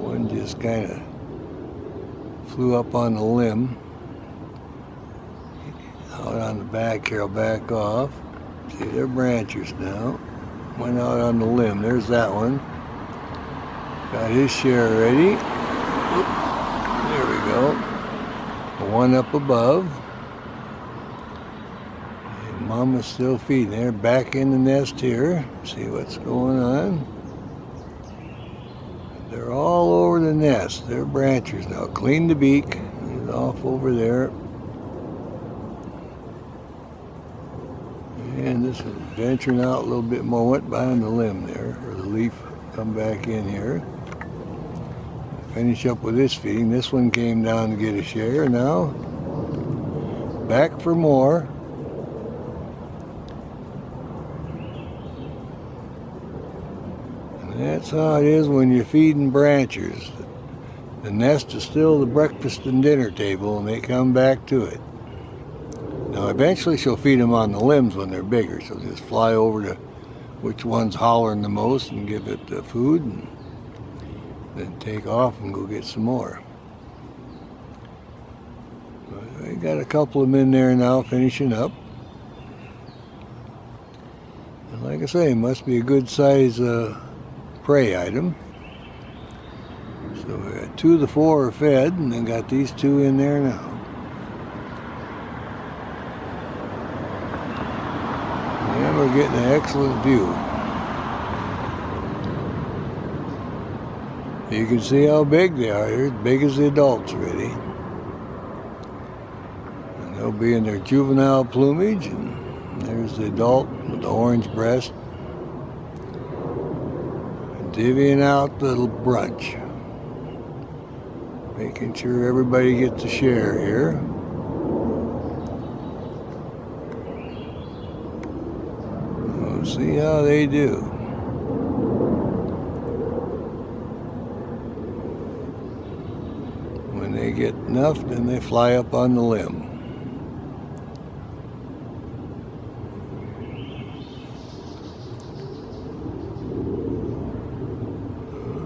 One just kind of flew up on the limb. Out on the back here, I'll back off. See, they're branchers now. Went out on the limb. There's that one. Got his share ready. Oop, there we go. One up above. And Mama's still feeding. They're back in the nest here. See what's going on. They're all over the nest. They're branchers now. Clean the beak. He's off over there. And this is venturing out a little bit more. Went behind the limb there, or the leaf. Come back in here. Finish up with this feeding. This one came down to get a share. Now, back for more. And that's how it is when you're feeding branchers. The nest is still the breakfast and dinner table, and they come back to it. Now, eventually she'll feed them on the limbs when they're bigger. She'll just fly over to which one's hollering the most and give it the food, and then take off and go get some more. I got a couple of them in there now finishing up. And like I say, it must be a good size prey item. So we got 2 of the 4 are fed, and then got these 2 in there now. And we're getting an excellent view. You can see how big they are. They're as big as the adults already. And they'll be in their juvenile plumage. And there's the adult with the orange breast. And divvying out the little brunch. Making sure everybody gets a share here. We'll see how they do. When they get enough, then they fly up on the limb.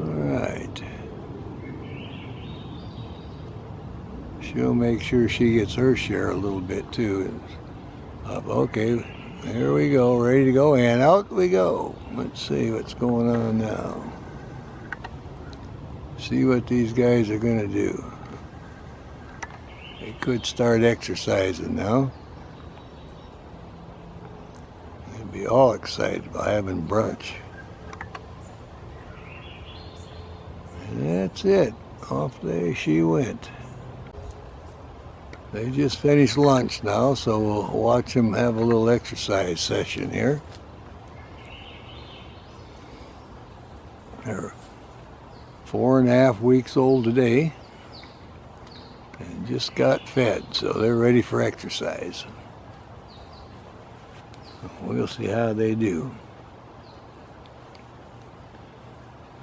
All right. She'll make sure she gets her share a little bit too. Okay, there we go, ready to go, and out we go. Let's see what's going on now. See what these guys are gonna do. They could start exercising now. They'd be all excited about having brunch. And that's it. Off she went. They just finished lunch now, so we'll watch them have a little exercise session here. They're 4.5 weeks old today. And just got fed, so they're ready for exercise. We'll see how they do.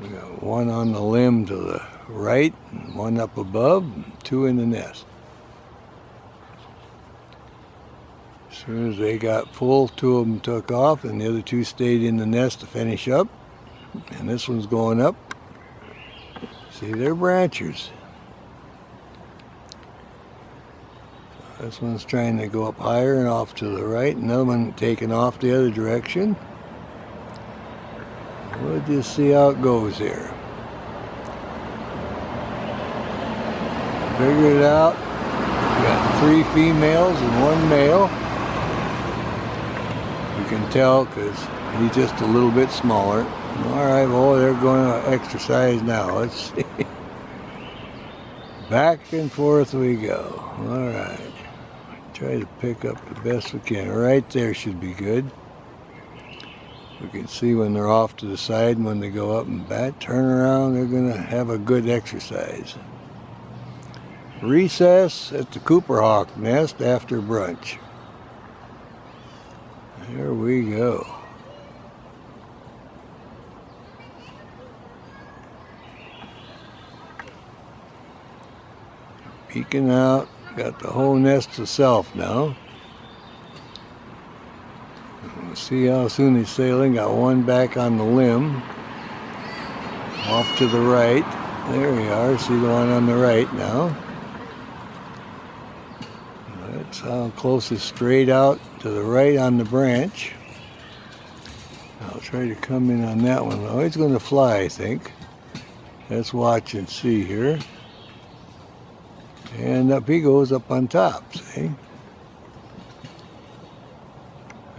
We got 1 on the limb to the right, and 1 up above, and 2 in the nest. As soon as they got full, 2 of them took off, and the other 2 stayed in the nest to finish up. And this one's going up. See, they're branchers. This one's trying to go up higher and off to the right. Another one taking off the other direction. We'll just see how it goes here. Figured it out. We got 3 females and 1 male. You can tell because he's just a little bit smaller. All right, well, they're going to exercise now. Let's see. Back and forth we go. All right. Try to pick up the best we can. Right there should be good. We can see when they're off to the side and when they go up and back, turn around, they're going to have a good exercise. Recess at the Cooper Hawk nest after brunch. There we go. Peeking out. Got the whole nest to self now. We'll see how soon he's sailing. Got 1 back on the limb. Off to the right. There we are. See the one on the right now. That's how close is straight out to the right on the branch. I'll try to come in on that one. Oh, he's going to fly, I think. Let's watch and see here. And up he goes up on top, see?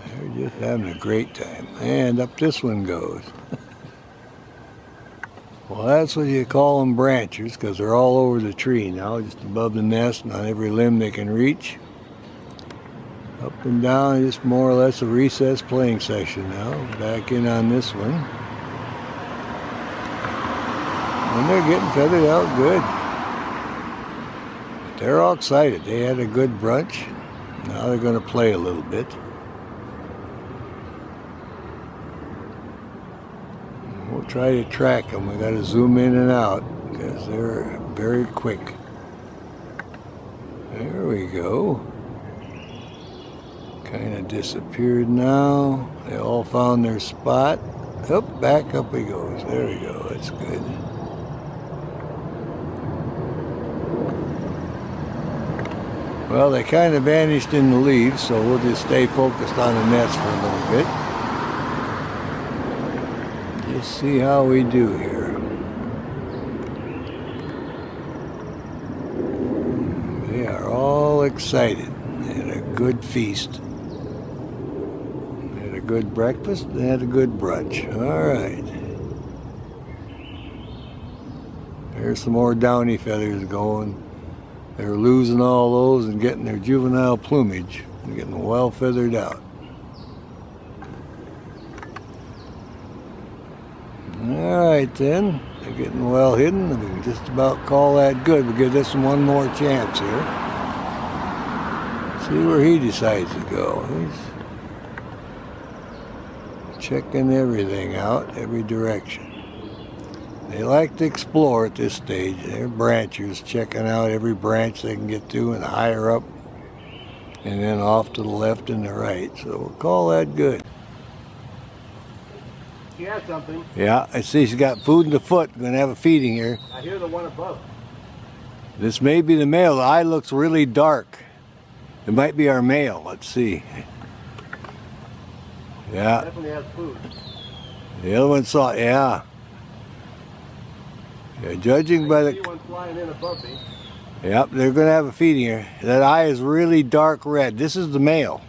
They're just having a great time. And up this one goes. Well, that's what you call them branchers, because they're all over the tree now, just above the nest and on every limb they can reach. Up and down, just more or less a recess playing session now. Back in on this one. And they're getting feathered out good. But they're all excited. They had a good brunch. Now they're going to play a little bit. We'll try to track them. We got to zoom in and out because they're very quick. There we go. Kind of disappeared now. They all found their spot. Up, back up he goes. There we go. That's good. Well, they kind of vanished in the leaves, so we'll just stay focused on the nest for a little bit. Just see how we do here. They are all excited. They had a good feast. They had a good breakfast. They had a good brunch. All right. There's some more downy feathers going. They're losing all those and getting their juvenile plumage. They're getting well feathered out. Alright then, they're getting well hidden. We can just about call that good. We'll give this one more chance here. See where he decides to go. He's checking everything out, every direction. They like to explore at this stage. They're branchers, checking out every branch they can get to and higher up. And then off to the left and the right. So we'll call that good.
She has something.
Yeah, I see she's got food in the foot. Going to have a feeding here.
I hear the one above.
This may be the male. The eye looks really dark. It might be our male. Let's see. Yeah.
Definitely has food.
The other one saw it. Yeah. Yeah, judging by
I
the...
see one flying in above me.
Yep, they're going to have a feeding here. That eye is really dark red. This is the male.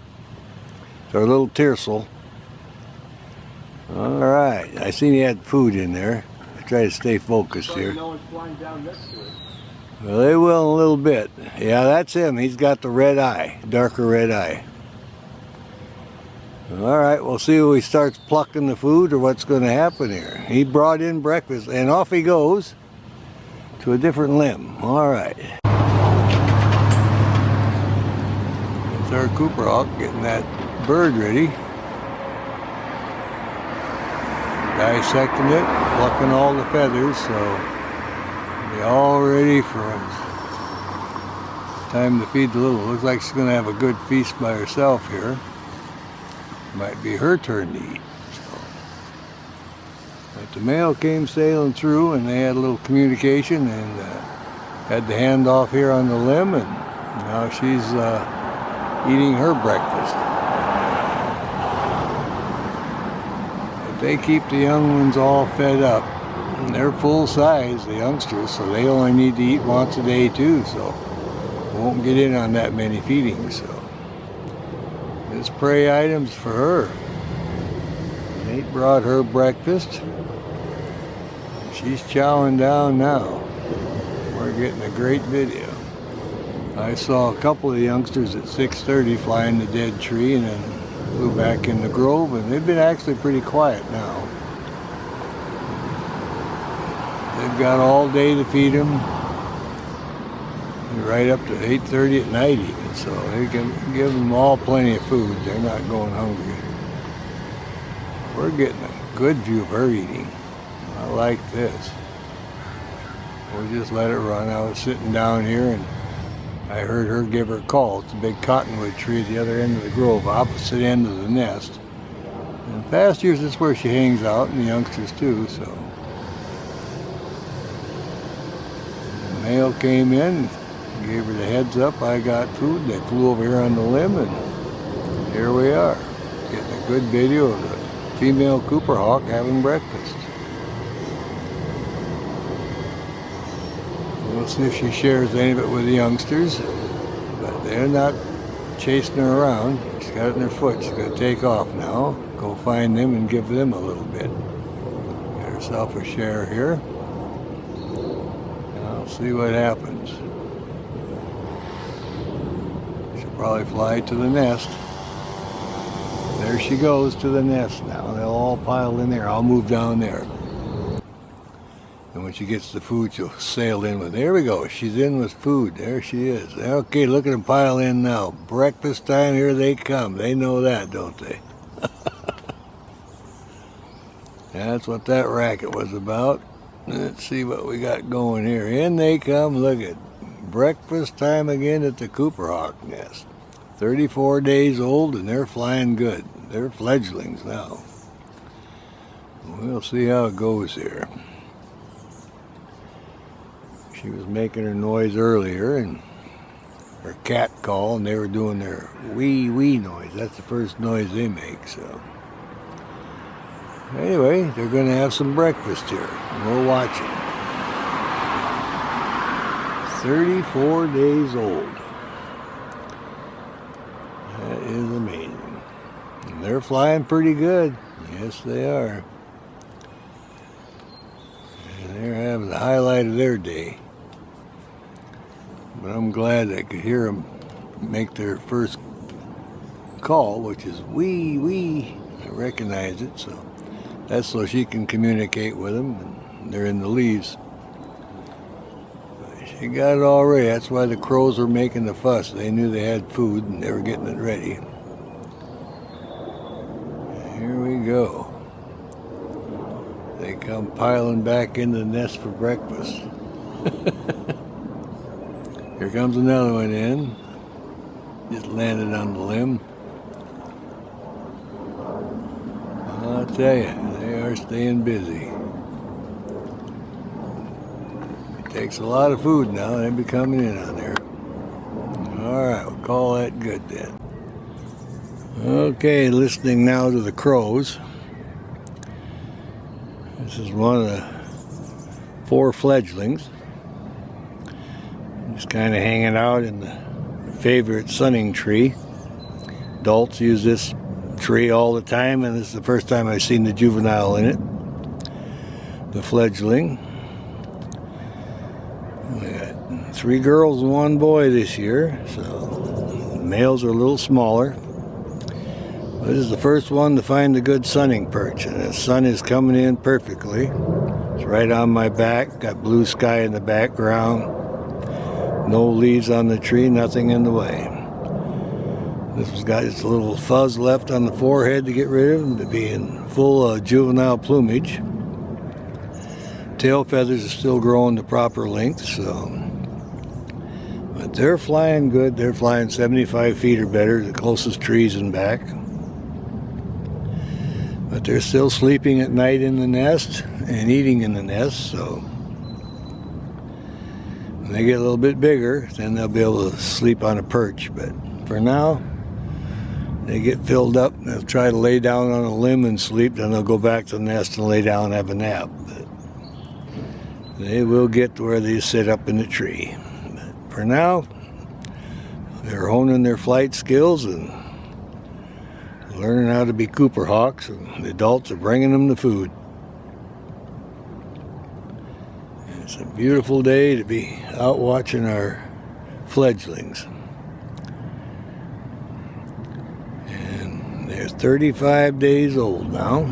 It's our little tiercel. All right, I seen he had food in there. I try to stay focused here.
No one's flying down next to it.
Well, they will in a little bit. Yeah, that's him. He's got the red eye, darker red eye. All right, we'll see if he starts plucking the food or what's going to happen here. He brought in breakfast, and off he goes to a different limb. All right. It's our Cooper hawk getting that bird ready. Dissecting it, plucking all the feathers, so they're all ready for time to feed the little. Looks like she's going to have a good feast by herself here. Might be her turn to eat. So. But the male came sailing through, and they had a little communication and had the handoff here on the limb, and now she's eating her breakfast. They keep the young ones all fed up. And they're full size, the youngsters, so they only need to eat once a day too, so won't get in on that many feedings. So this prey items for her. Nate brought her breakfast. She's chowing down now. We're getting a great video. I saw a couple of youngsters at 6:30 flying the dead tree and then flew back in the grove, and they've been actually pretty quiet now. They've got all day to feed them, right up to 8:30 at night even, so they can give them all plenty of food. They're not going hungry. We're getting a good view of her eating. I like this. We'll just let it run. I was sitting down here and I heard her give her call. It's a big cottonwood tree at the other end of the grove, opposite end of the nest. In past years, that's where she hangs out, and the youngsters too, so. The male came in, Gave her the heads up, I got food. They flew over here on the limb, and here we are, getting a good video of the female Cooper hawk having breakfast. We'll see if she shares any of it with the youngsters, but they're not chasing her around. She's got it in her foot. She's going to take off now, go find them and give them a little bit. Get herself a share here. And I'll see what happens. She'll probably fly to the nest. There she goes to the nest now. They'll all pile in there. I'll move down there. And when she gets the food, she'll sail in with, there we go. She's in with food. There she is. Okay, look at them pile in now. Breakfast time, here they come. They know that, don't they? That's what that racket was about. Let's see what we got going here. In they come. Look at breakfast time again at the Cooper hawk nest. 34 days old, and they're flying good. They're fledglings now. We'll see how it goes here. She was making her noise earlier, and her cat call, and they were doing their wee wee noise. That's the first noise they make. So anyway, they're going to have some breakfast here. We're watching. 34 days old. That is amazing. And they're flying pretty good. Yes, they are. And they're having the highlight of their day. But I'm glad I could hear them make their first call, which is wee wee. I recognize it, so that's so she can communicate with them. And they're in the leaves. But she got it all ready. That's why the crows were making the fuss. They knew they had food and they were getting it ready. Here we go. They come piling back into the nest for breakfast. Here comes another one in. Just landed on the limb. I'll tell you, they are staying busy. It takes a lot of food now. They'll be coming in on there. All right, we'll call that good then. Okay, listening now to the crows. This is one of the 4 fledglings. Just kind of hanging out in the favorite sunning tree. Adults use this tree all the time, and this is the first time I've seen the juvenile in it. The fledgling. We got 3 girls and 1 boy this year, so the males are a little smaller. This is the first one to find a good sunning perch, and the sun is coming in perfectly. It's right on my back, got blue sky in the background. No leaves on the tree, nothing in the way. This has got just a little fuzz left on the forehead to get rid of and to be in full juvenile plumage. Tail feathers are still growing to proper length, so. But they're flying good. They're flying 75 feet or better, the closest trees and back. But they're still sleeping at night in the nest and eating in the nest, so. When they get a little bit bigger, then they'll be able to sleep on a perch. But for now, they get filled up. They'll try to lay down on a limb and sleep. Then they'll go back to the nest and lay down and have a nap. But they will get to where they sit up in the tree. But for now, they're honing their flight skills and learning how to be Cooper hawks. And the adults are bringing them the food. It's a beautiful day to be out watching our fledglings. And they're 35 days old now.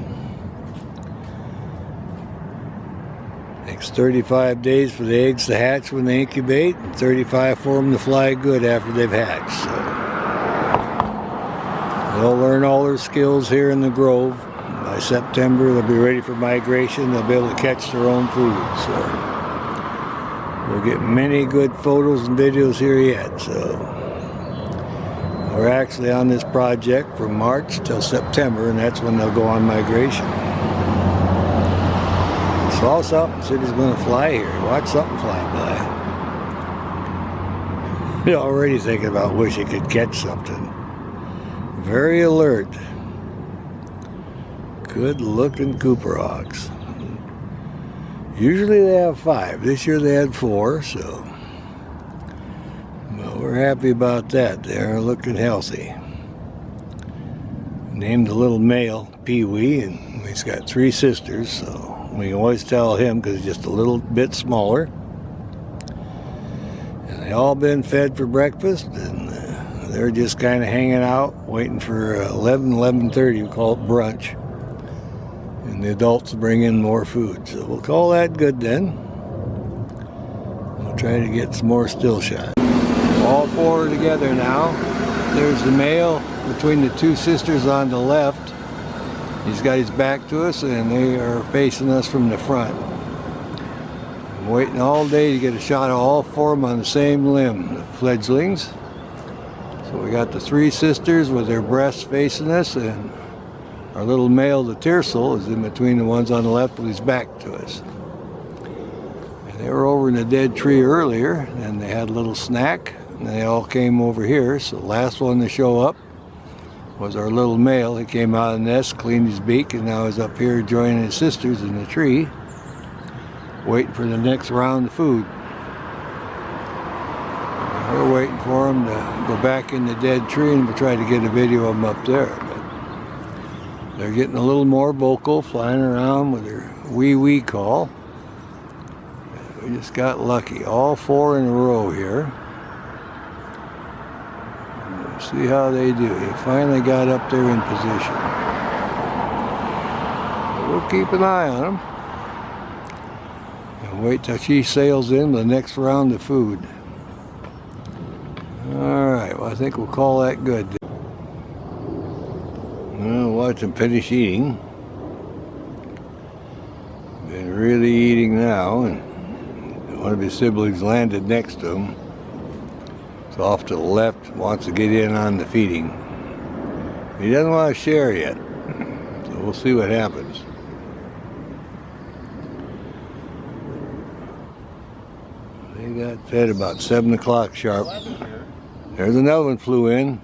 Takes 35 days for the eggs to hatch when they incubate, and 35 for them to fly good after they've hatched. So they'll learn all their skills here in the grove. By September, they'll be ready for migration. They'll be able to catch their own food. So we'll get many good photos and videos here yet. So we're actually on this project from March till September, and that's when they'll go on migration. Saw something, said he's going to fly here. Watch something fly by. You're already thinking about wish you could catch something. Very alert. Good looking Cooper Hawks. Usually they have 5. This year they had 4, so well, we're happy about that. They're looking healthy. Named the little male Pee-wee, and he's got 3 sisters, so we can always tell him because he's just a little bit smaller. And they all been fed for breakfast, and they're just kind of hanging out, waiting for 11:30. We call it brunch. And the adults bring in more food. So we'll call that good then. We'll try to get some more still shots. All 4 are together now. There's the male between the 2 sisters on the left. He's got his back to us and they are facing us from the front. I'm waiting all day to get a shot of all 4 of them on the same limb, the fledglings. So we got the 3 sisters with their breasts facing us, and our little male, the tiercel, is in between the ones on the left with his back to us. And they were over in a dead tree earlier, and they had a little snack, and they all came over here. So the last one to show up was our little male. He came out of the nest, cleaned his beak, and now he's up here joining his sisters in the tree, waiting for the next round of food. We're waiting for him to go back in the dead tree, and we'll try to get a video of them up there. They're getting a little more vocal, flying around with their wee-wee call. We just got lucky. All 4 in a row here. Let's see how they do. They finally got up there in position. We'll keep an eye on them. And wait till she sails in the next round of food. Alright, well I think we'll call that good. Well, watch them finish eating. Been really eating now, and one of his siblings landed next to him. It's off to the left, wants to get in on the feeding. He doesn't want to share yet, so we'll see what happens. They got fed about 7 o'clock sharp. There's another one flew in.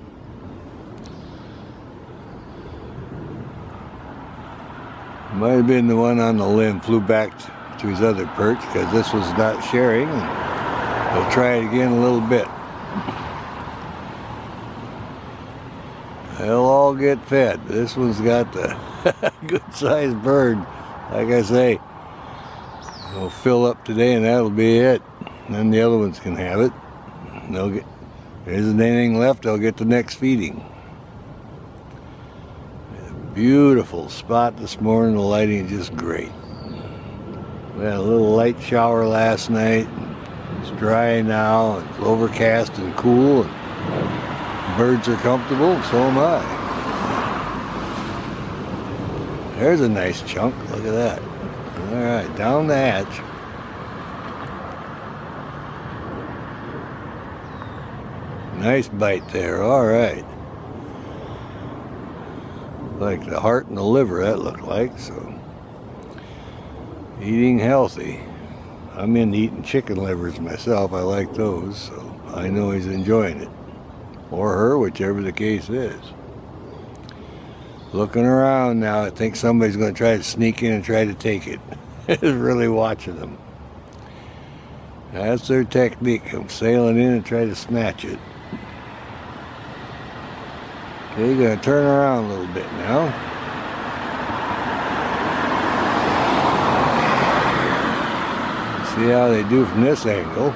Might have been the one on the limb, flew back to his other perch because this was not sharing. We'll try it again a little bit. They'll all get fed. This one's got the good sized bird. Like I say, we'll fill up today and that'll be it. And then the other ones can have it. They'll get, if there isn't anything left, they'll get the next feeding. Beautiful spot this morning. The lighting is just great. We had a little light shower last night. It's dry now. It's overcast and cool. And birds are comfortable, and so am I. There's a nice chunk. Look at that. All right, down the hatch. Nice bite there. All right. Like the heart and the liver, that looked like. So eating healthy. I'm into eating chicken livers myself. I like those, so I know he's enjoying it, or her, whichever the case is. Looking around now, I think somebody's going to try to sneak in and try to take it. Is really watching them. That's their technique. I'm sailing in and try to snatch it. Okay, you're going to turn around a little bit now. See how they do from this angle.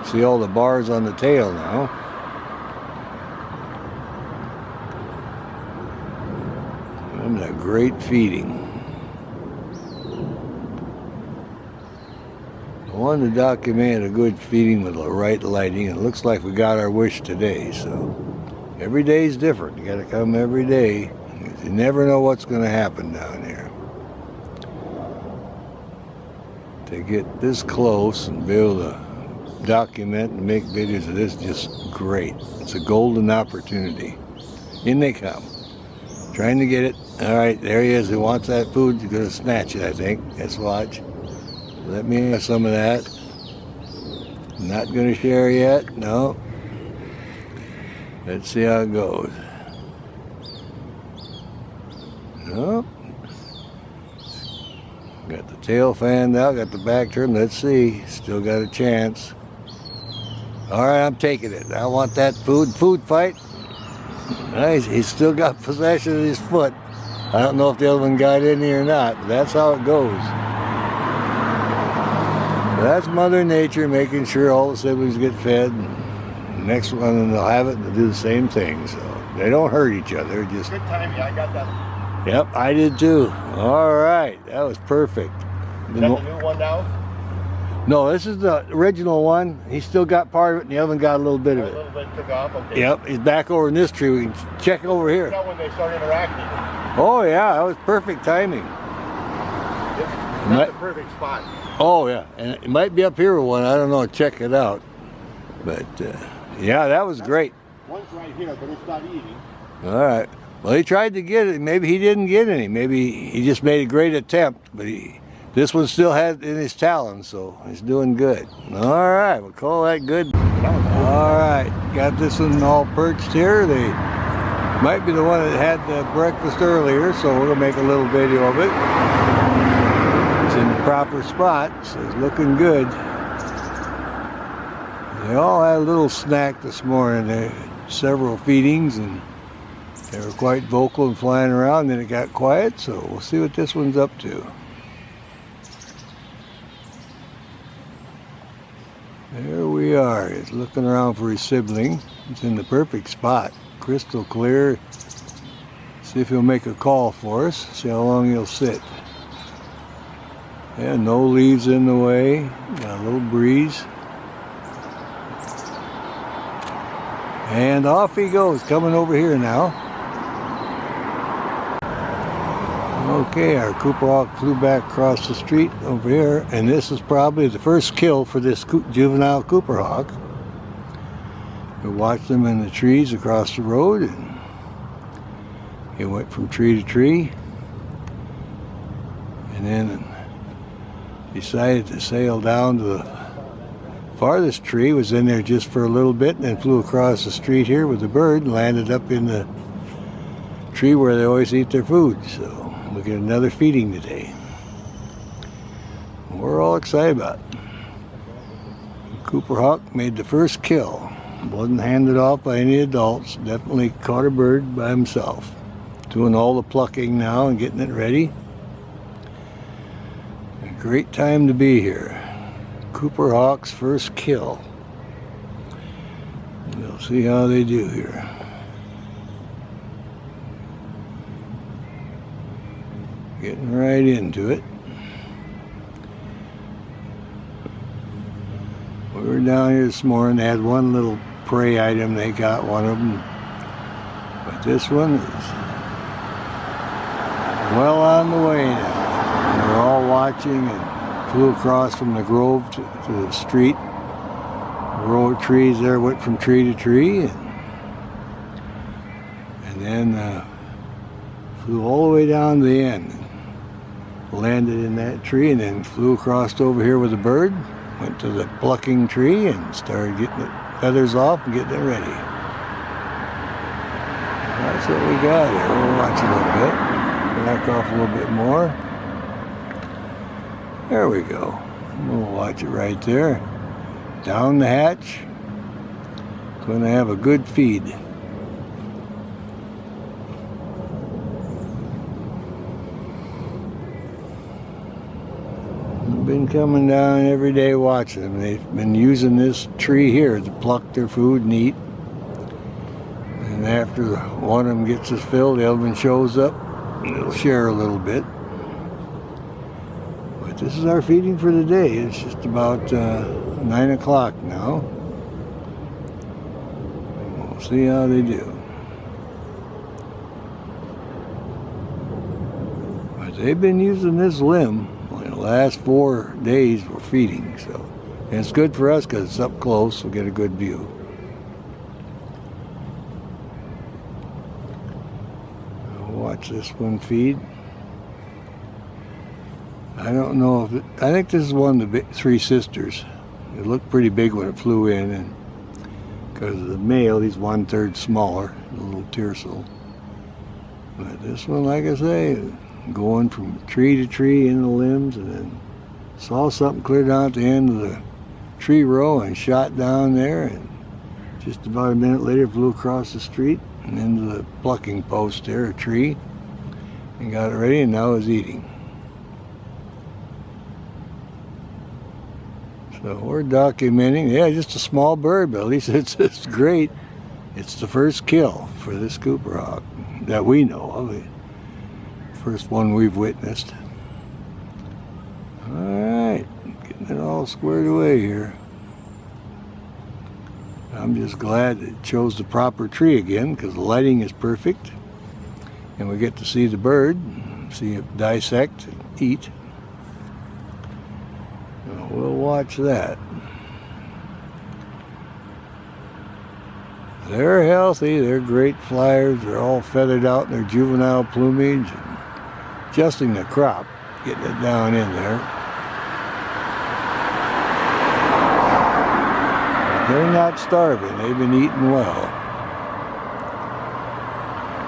See all the bars on the tail now. And a great feeding. I wanted to document a good feeding with the right lighting. It looks like we got our wish today, so every day is different. You got to come every day. You never know what's going to happen down here. To get this close and be able to document and make videos of this is just great. It's a golden opportunity. In they come. Trying to get it. All right, there he is. He wants that food. He's going to snatch it, I think. Let's watch. Let me have some of that. Not going to share yet. No. Let's see how it goes. Nope. Got the tail fanned out, got the back turned. Let's see. Still got a chance. All right, I'm taking it. I want that food fight. Nice. He's still got possession of his foot. I don't know if the other one got in here or not, but that's how it goes. That's Mother Nature making sure all the siblings get fed. And the next one, they'll have it and they'll do the same thing. So they don't hurt each other. Just
Good timing. I got that.
Yep, I did too. All right, that was perfect.
Is that the new one now?
No, this is the original one. He still got part of it, and the other one got a little bit of
A
it.
little bit took off. Okay.
Yep, he's back over in this tree. We can check over here.
That's when they start interacting.
Oh yeah, that was perfect timing.
That's the perfect spot.
Oh yeah, and it might be up here with one. I don't know. Check it out. But yeah, that was great.
One's right here, but it's not eating.
All right. Well, he tried to get it. Maybe he didn't get any. Maybe he just made a great attempt. But this one still had it in his talons, so he's doing good. All right, we'll call that good. All right, got this one all perched here. They might be the one that had the breakfast earlier, so we're gonna make a little video of it. It's in the proper spot, so it's looking good. They all had a little snack this morning. They had several feedings, and they were quite vocal and flying around. Then it got quiet, so we'll see what this one's up to. There we are. He's looking around for his sibling. It's in the perfect spot. Crystal clear. See if he'll make a call for us. See how long he'll sit. Yeah, no leaves in the way. Got a little breeze. And off he goes, coming over here now. Okay, our Cooper Hawk flew back across the street over here, and this is probably the first kill for this juvenile Cooper Hawk. We watched him in the trees across the road, and he went from tree to tree, and then decided to sail down to the farthest tree, was in there just for a little bit, and then flew across the street here with the bird and landed up in the tree where they always eat their food. So we get another feeding today. We're all excited about it. Cooper Hawk made the first kill. Wasn't handed off by any adults. Definitely caught a bird by himself. Doing all the plucking now and getting it ready. A great time to be here. Cooper Hawk's first kill. We'll see how they do here. Getting right into it. We were down here this morning. They had one little prey item. They got one of them. But this one is well on the way now. They were all watching and flew across from the grove to the street. A row of trees there went from tree to tree. And then flew all the way down to the end. Landed in that tree and then flew across over here with a bird, went to the plucking tree and started getting the feathers off and getting it ready. That's what we got here. We'll watch a little bit. Back off a little bit more. There we go. We'll watch it right there. Down the hatch. Going to have a good feed. Been coming down every day watching them. They've been using this tree here to pluck their food and eat. And after one of them gets his fill, the other one shows up and it'll share a little bit. But this is our feeding for the day. It's just about 9 o'clock now. And we'll see how they do. But they've been using this limb. The last 4 days we're feeding, so and it's good for us because it's up close. We'll get a good view. I'll watch this one feed. I don't know if I think this is one of the three sisters. It looked pretty big when it flew in, and Because the male, he's 1/3 smaller, a little tiercel. But this one, like I say, going from tree to tree in the limbs, and then saw something clear down at the end of the tree row and shot down there, and just about a minute later flew across the street and into the plucking post there, a tree, and got it ready, and now is eating. So we're documenting, yeah, just a small bird, but at least it's great. It's the first kill for this Cooper hawk that we know of, the first one we've witnessed. All right, getting it all squared away here. I'm just glad it chose the proper tree again, because the lighting is perfect, and we get to see the bird, see it dissect and eat. We'll watch that. They're healthy, they're great flyers, they're all feathered out in their juvenile plumage, and adjusting the crop, getting it down in there. But they're not starving, they've been eating well.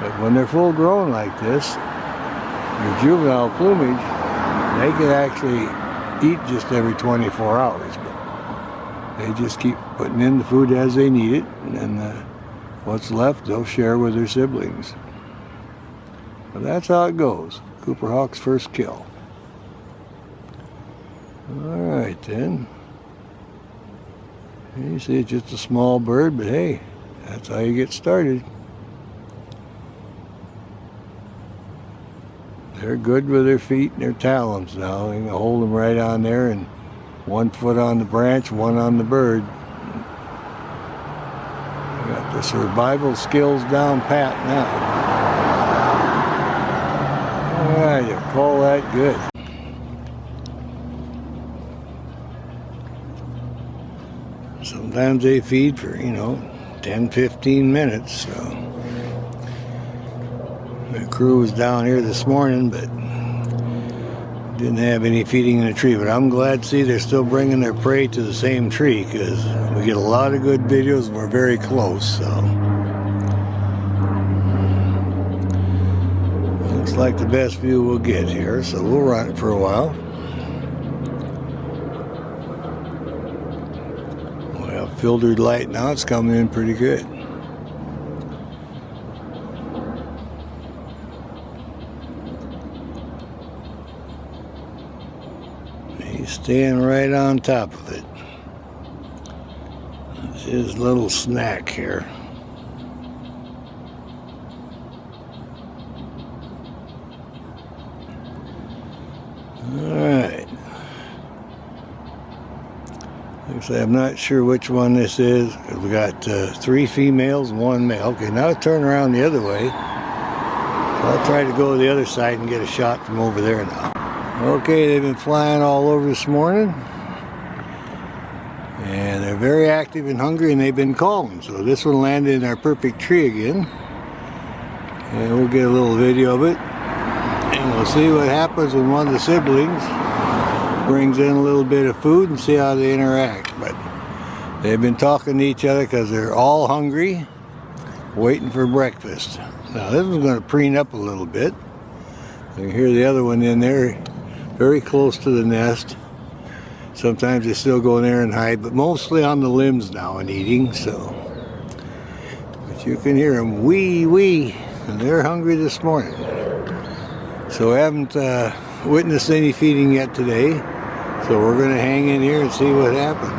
But when they're full grown like this, their juvenile plumage, they can actually eat just every 24 hours, but they just keep putting in the food as they need it, and then what's left they'll share with their siblings. But that's how it goes. Cooper hawk's first kill. Alright then. You see, it's just a small bird, but hey, that's how you get started. They're good with their feet and their talons now. You can hold them right on there, and 1 foot on the branch, 1 on the bird. They got the survival skills down pat now. All right, you call that good. Sometimes they feed for, 10, 15 minutes, so. The crew was down here this morning, but didn't have any feeding in the tree. But I'm glad to see they're still bringing their prey to the same tree, because we get a lot of good videos and we're very close. So looks like the best view we'll get here, so we'll run it for a while. Well, filtered light now, it's coming in pretty good. He's staying right on top of it. It's his little snack here. Alright. Actually, I'm not sure which one this is. We got 3 females and 1 male. Okay, now let's turn around the other way. So I'll try to go to the other side and get a shot from over there now. Okay, they've been flying all over this morning, and they're very active and hungry, and they've been calling. So this one landed in our perfect tree again, and we'll get a little video of it, and we'll see what happens when one of the siblings brings in a little bit of food and see how they interact. But they've been talking to each other because they're all hungry, waiting for breakfast. Now this one's going to preen up a little bit. You can hear the other one in there, very close to the nest. Sometimes they still go in there and hide, but mostly on the limbs now and eating, so. But you can hear them wee wee, and they're hungry this morning. So I haven't witnessed any feeding yet today, so we're going to hang in here and see what happens.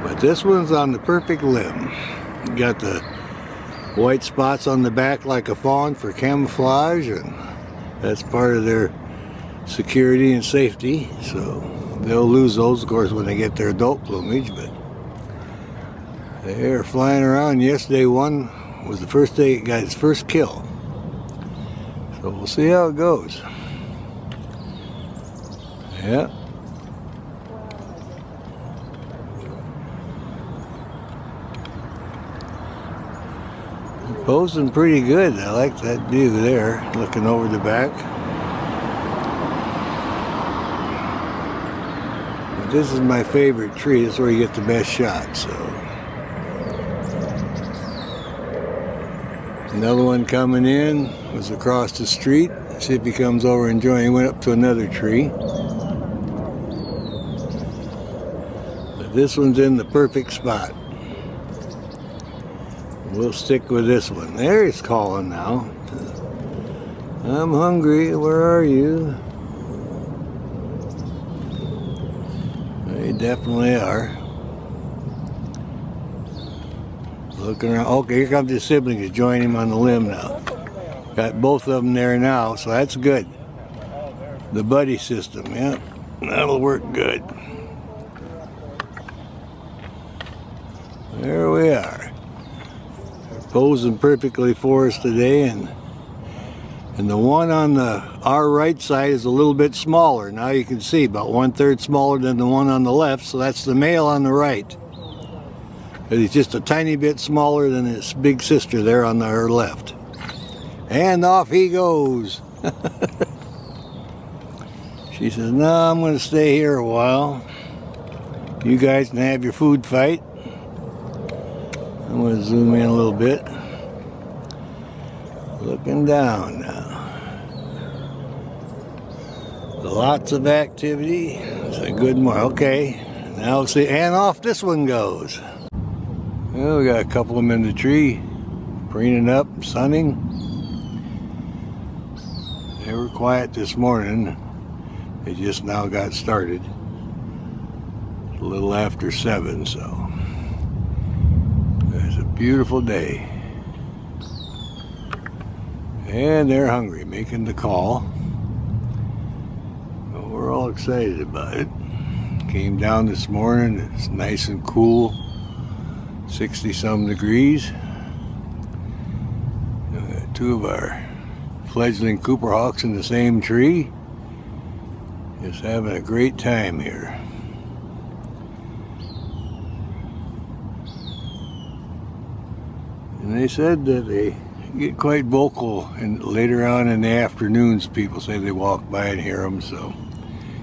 But this one's on the perfect limb. Got the white spots on the back like a fawn for camouflage, and that's part of their security and safety, so they'll lose those of course when they get their adult plumage. But they're flying around. Yesterday one was the first day it got its first kill, so we'll see how it goes. Yeah, posing pretty good. I like that view there, looking over the back. But this is my favorite tree. This is where you get the best shot. So Another one coming in was across the street. See if he comes over and joins. He went up to another tree. But this one's in the perfect spot. We'll stick with this one. There he's calling now. I'm hungry. Where are you? They definitely are. Looking around. Okay, here comes his siblings to join him on the limb now. Got both of them there now, so that's good. The buddy system, yeah, that'll work good. There we are. They're posing perfectly for us today, and the one on our right side is a little bit smaller. Now you can see about 1/3 smaller than the one on the left, so that's the male on the right. But he's just a tiny bit smaller than his big sister there on her left. And off he goes. She says, no, I'm going to stay here a while. You guys can have your food fight. I'm going to zoom in a little bit. Looking down now. Lots of activity. It's a good morning. Okay. Now see, and off this one goes. Well, we got a couple of them in the tree. Preening up, sunning. They were quiet this morning. They just now got started. A little after 7, so it's a beautiful day. And they're hungry, making the call. Well, we're all excited about it. Came down this morning, it's nice and cool, 60-some degrees. We got two of our fledgling Cooper Hawks in the same tree. Just having a great time here. And they said that they get quite vocal, and later on in the afternoons people say they walk by and hear them. So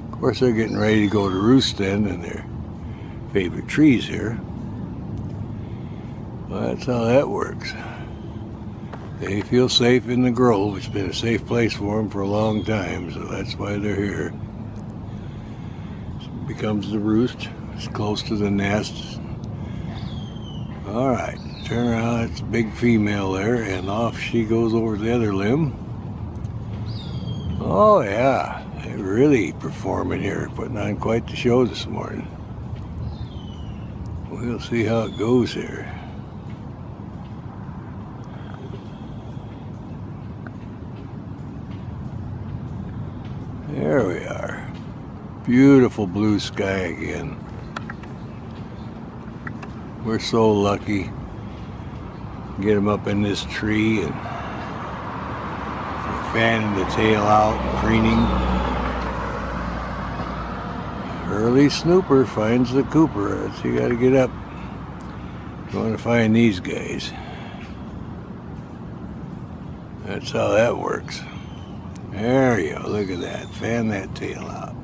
of course they're getting ready to go to roost then in their favorite trees here. Well, that's how that works. They feel safe in the grove. It's been a safe place for them for a long time, so that's why they're here. It becomes the roost. It's close to the nest. All right, turn around. It's a big female there, and off she goes over the other limb. Oh yeah, they're really performing here, putting on quite the show this morning. We'll see how it goes here. There we are. Beautiful blue sky again. We're so lucky. Get them up in this tree and fanning the tail out and preening. Early snooper finds the Cooper. That's, you got to get up. You want to find these guys. That's how that works. There you go, look at that. Fan that tail out.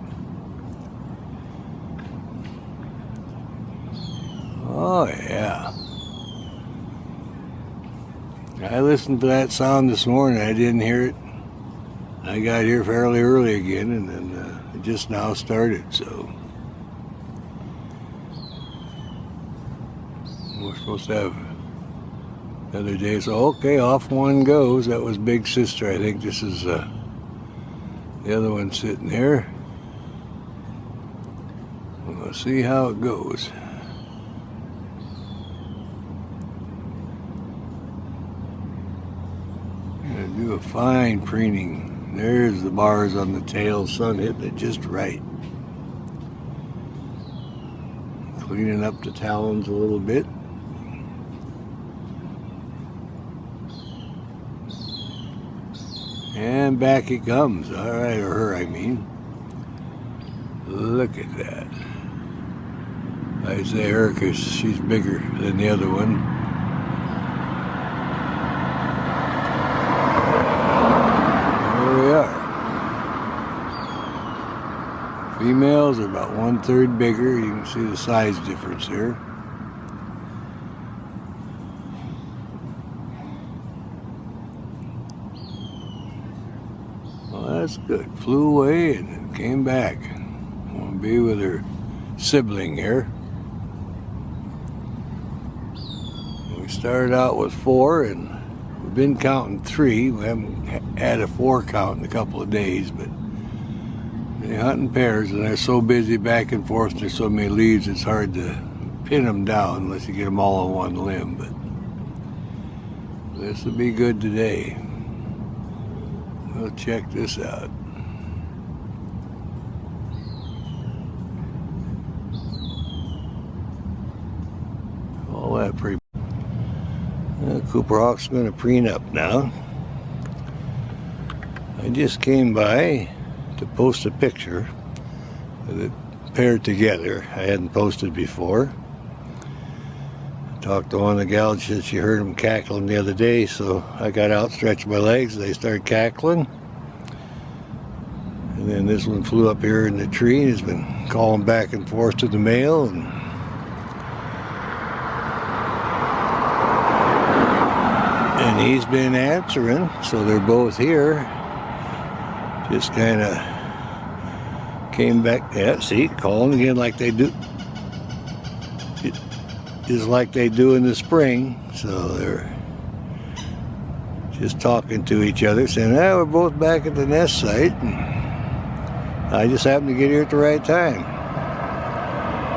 Oh yeah. I listened to that sound this morning. I didn't hear it. I got here fairly early again, and then it just now started, so. We're supposed to have another day, so okay, off one goes. That was Big Sister. I think this is the other one sitting there. We'll see how it goes. Gonna do a fine preening. There's the bars on the tail, sun hitting it just right. Cleaning up the talons a little bit. And back it comes. All right, or her, I mean. Look at that. I say her because she's bigger than the other one. There we are. Females are about 1/3 bigger. You can see the size difference here. That's good. Flew away and came back. Want to be with her sibling here. We started out with 4 and we've been counting 3. We haven't had a 4 count in a couple of days, but they hunt in pairs and they're so busy back and forth. There's so many leaves, it's hard to pin them down unless you get them all on one limb. But this will be good today. We'll check this out. All that pretty. Cooper Hawk's going to preen up now. I just came by to post a picture of it paired together. I hadn't posted before. Talked to one of the gals, she said she heard them cackling the other day, so I got out, stretched my legs, they started cackling. And then this one flew up here in the tree and has been calling back and forth to the male. And he's been answering, so they're both here. Just kind of came back, yeah, see, calling again like they do. Just like they do in the spring, so they're just talking to each other, saying, we're both back at the nest site, and I just happened to get here at the right time.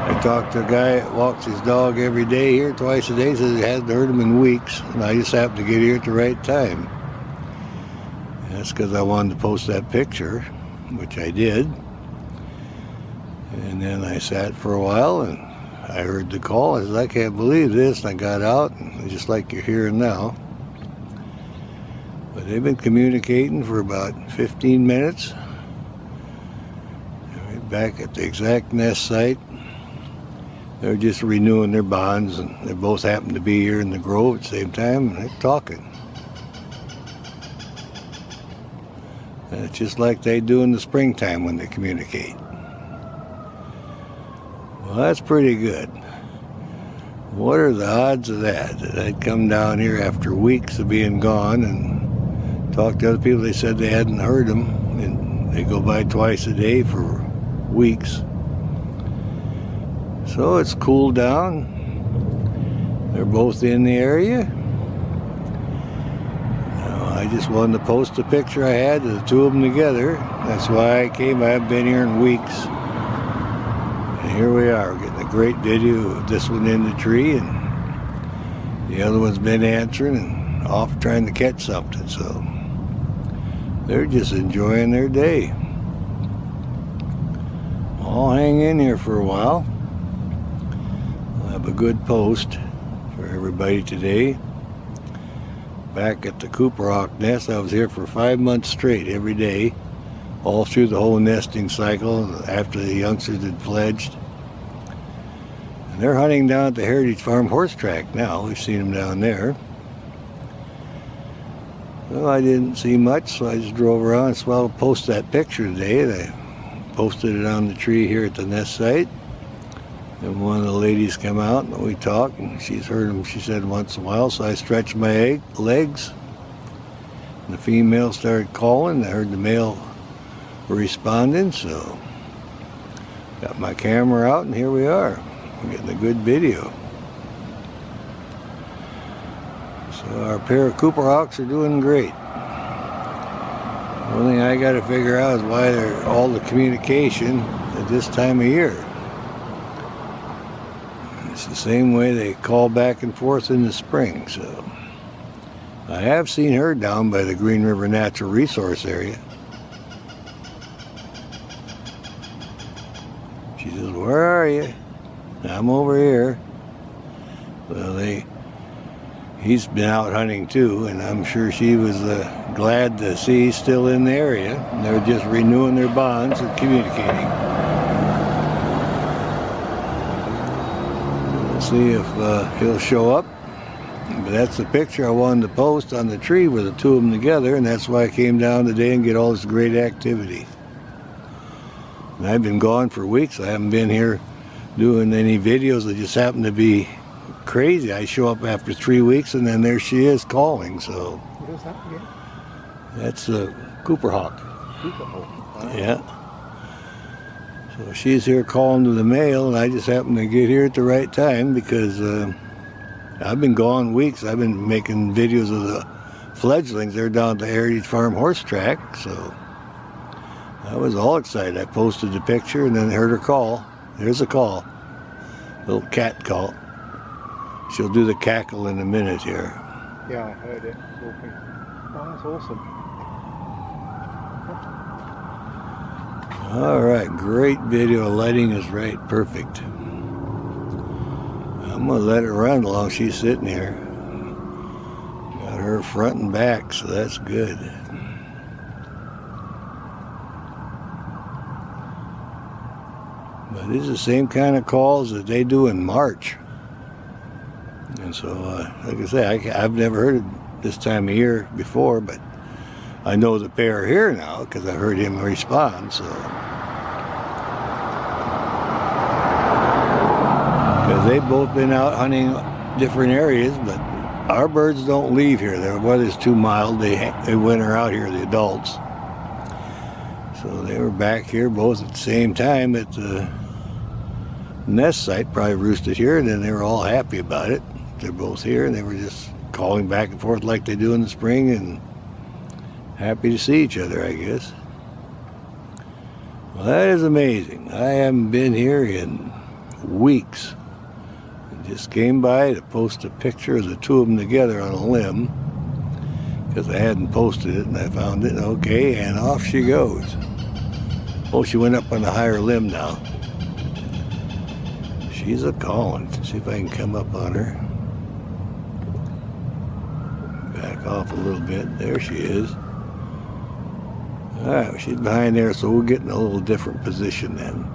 I talked to a guy that walks his dog every day here, twice a day, says he hasn't heard him in weeks, and I just happened to get here at the right time. And that's because I wanted to post that picture, which I did. And then I sat for a while, and I heard the call. I said, I can't believe this. And I got out, and just like you're hearing now. But they've been communicating for about 15 minutes. They're back at the exact nest site. They're just renewing their bonds, and they both happen to be here in the grove at the same time, and they're talking. And it's just like they do in the springtime when they communicate. Well, that's pretty good. What are the odds of that? That I'd come down here after weeks of being gone and talk to other people. They said they hadn't heard them, and they go by twice a day for weeks. So it's cooled down. They're both in the area. I just wanted to post a picture I had of the two of them together. That's why I came. I haven't been here in weeks. And here we are, getting a great video of this one in the tree, and the other one's been answering and off trying to catch something. So they're just enjoying their day. I'll hang in here for a while. I'll have a good post for everybody today. Back at the Cooper Hawk nest, I was here for 5 months straight, every day, all through the whole nesting cycle after the youngsters had fledged. And they're hunting down at the Heritage Farm horse track now. We've seen them down there. Well, I didn't see much, so I just drove around. So I'll post that picture today. I posted it on the tree here at the nest site. And one of the ladies come out and we talked, and she's heard them, she said, once in a while. So I stretched my legs. And the female started calling. I heard the male responding, so got my camera out, and here we are. We're getting a good video. So our pair of Cooper Hawks are doing great. The only thing I got to figure out is why they're all the communication at this time of year. It's the same way they call back and forth in the spring. So I have seen her down by the Green River Natural Resource area. She says, "Where are you?" "I'm over here." Well, he's been out hunting too, and I'm sure she was glad to see he's still in the area. And they're just renewing their bonds and communicating. We'll see if he'll show up. But that's the picture I wanted to post on the tree with the two of them together, and that's why I came down today and get all this great activity. And I've been gone for weeks. I haven't been here doing any videos. They just happen to be crazy. I show up after 3 weeks, and then there she is calling. So
What is that again?
that's a Cooper Hawk. Yeah. So she's here calling to the male, and I just happened to get here at the right time because I've been gone weeks. I've been making videos of the fledglings. They're down at the Heritage Farm horse track, so I was all excited. I posted the picture and then heard her call. There's a call. Little cat call. She'll do the cackle in a minute here.
Yeah, I heard it. Walking. Oh, that's awesome.
All right, great video. Lighting is right, perfect. I'm gonna let her run while she's sitting here. Got her front and back, so that's good. But these are the same kind of calls that they do in March. And so, like I say, I've never heard it this time of year before, but I know the pair are here now because I heard him respond, so. Because they've both been out hunting different areas, but our birds don't leave here. The weather's too mild. They winter out here, the adults. So they were back here both at the same time at the nest site, probably roosted here, and then they were all happy about it. They're both here, and they were just calling back and forth like they do in the spring, and happy to see each other, I guess. Well, that is amazing. I haven't been here in weeks. I just came by to post a picture of the two of them together on a limb because I hadn't posted it, and I found it. Okay, and off she goes. Oh, she went up on the higher limb now. She's a calling. See if I can come up on her. Back off a little bit. There she is. Alright, she's behind there, so we'll get in a little different position then.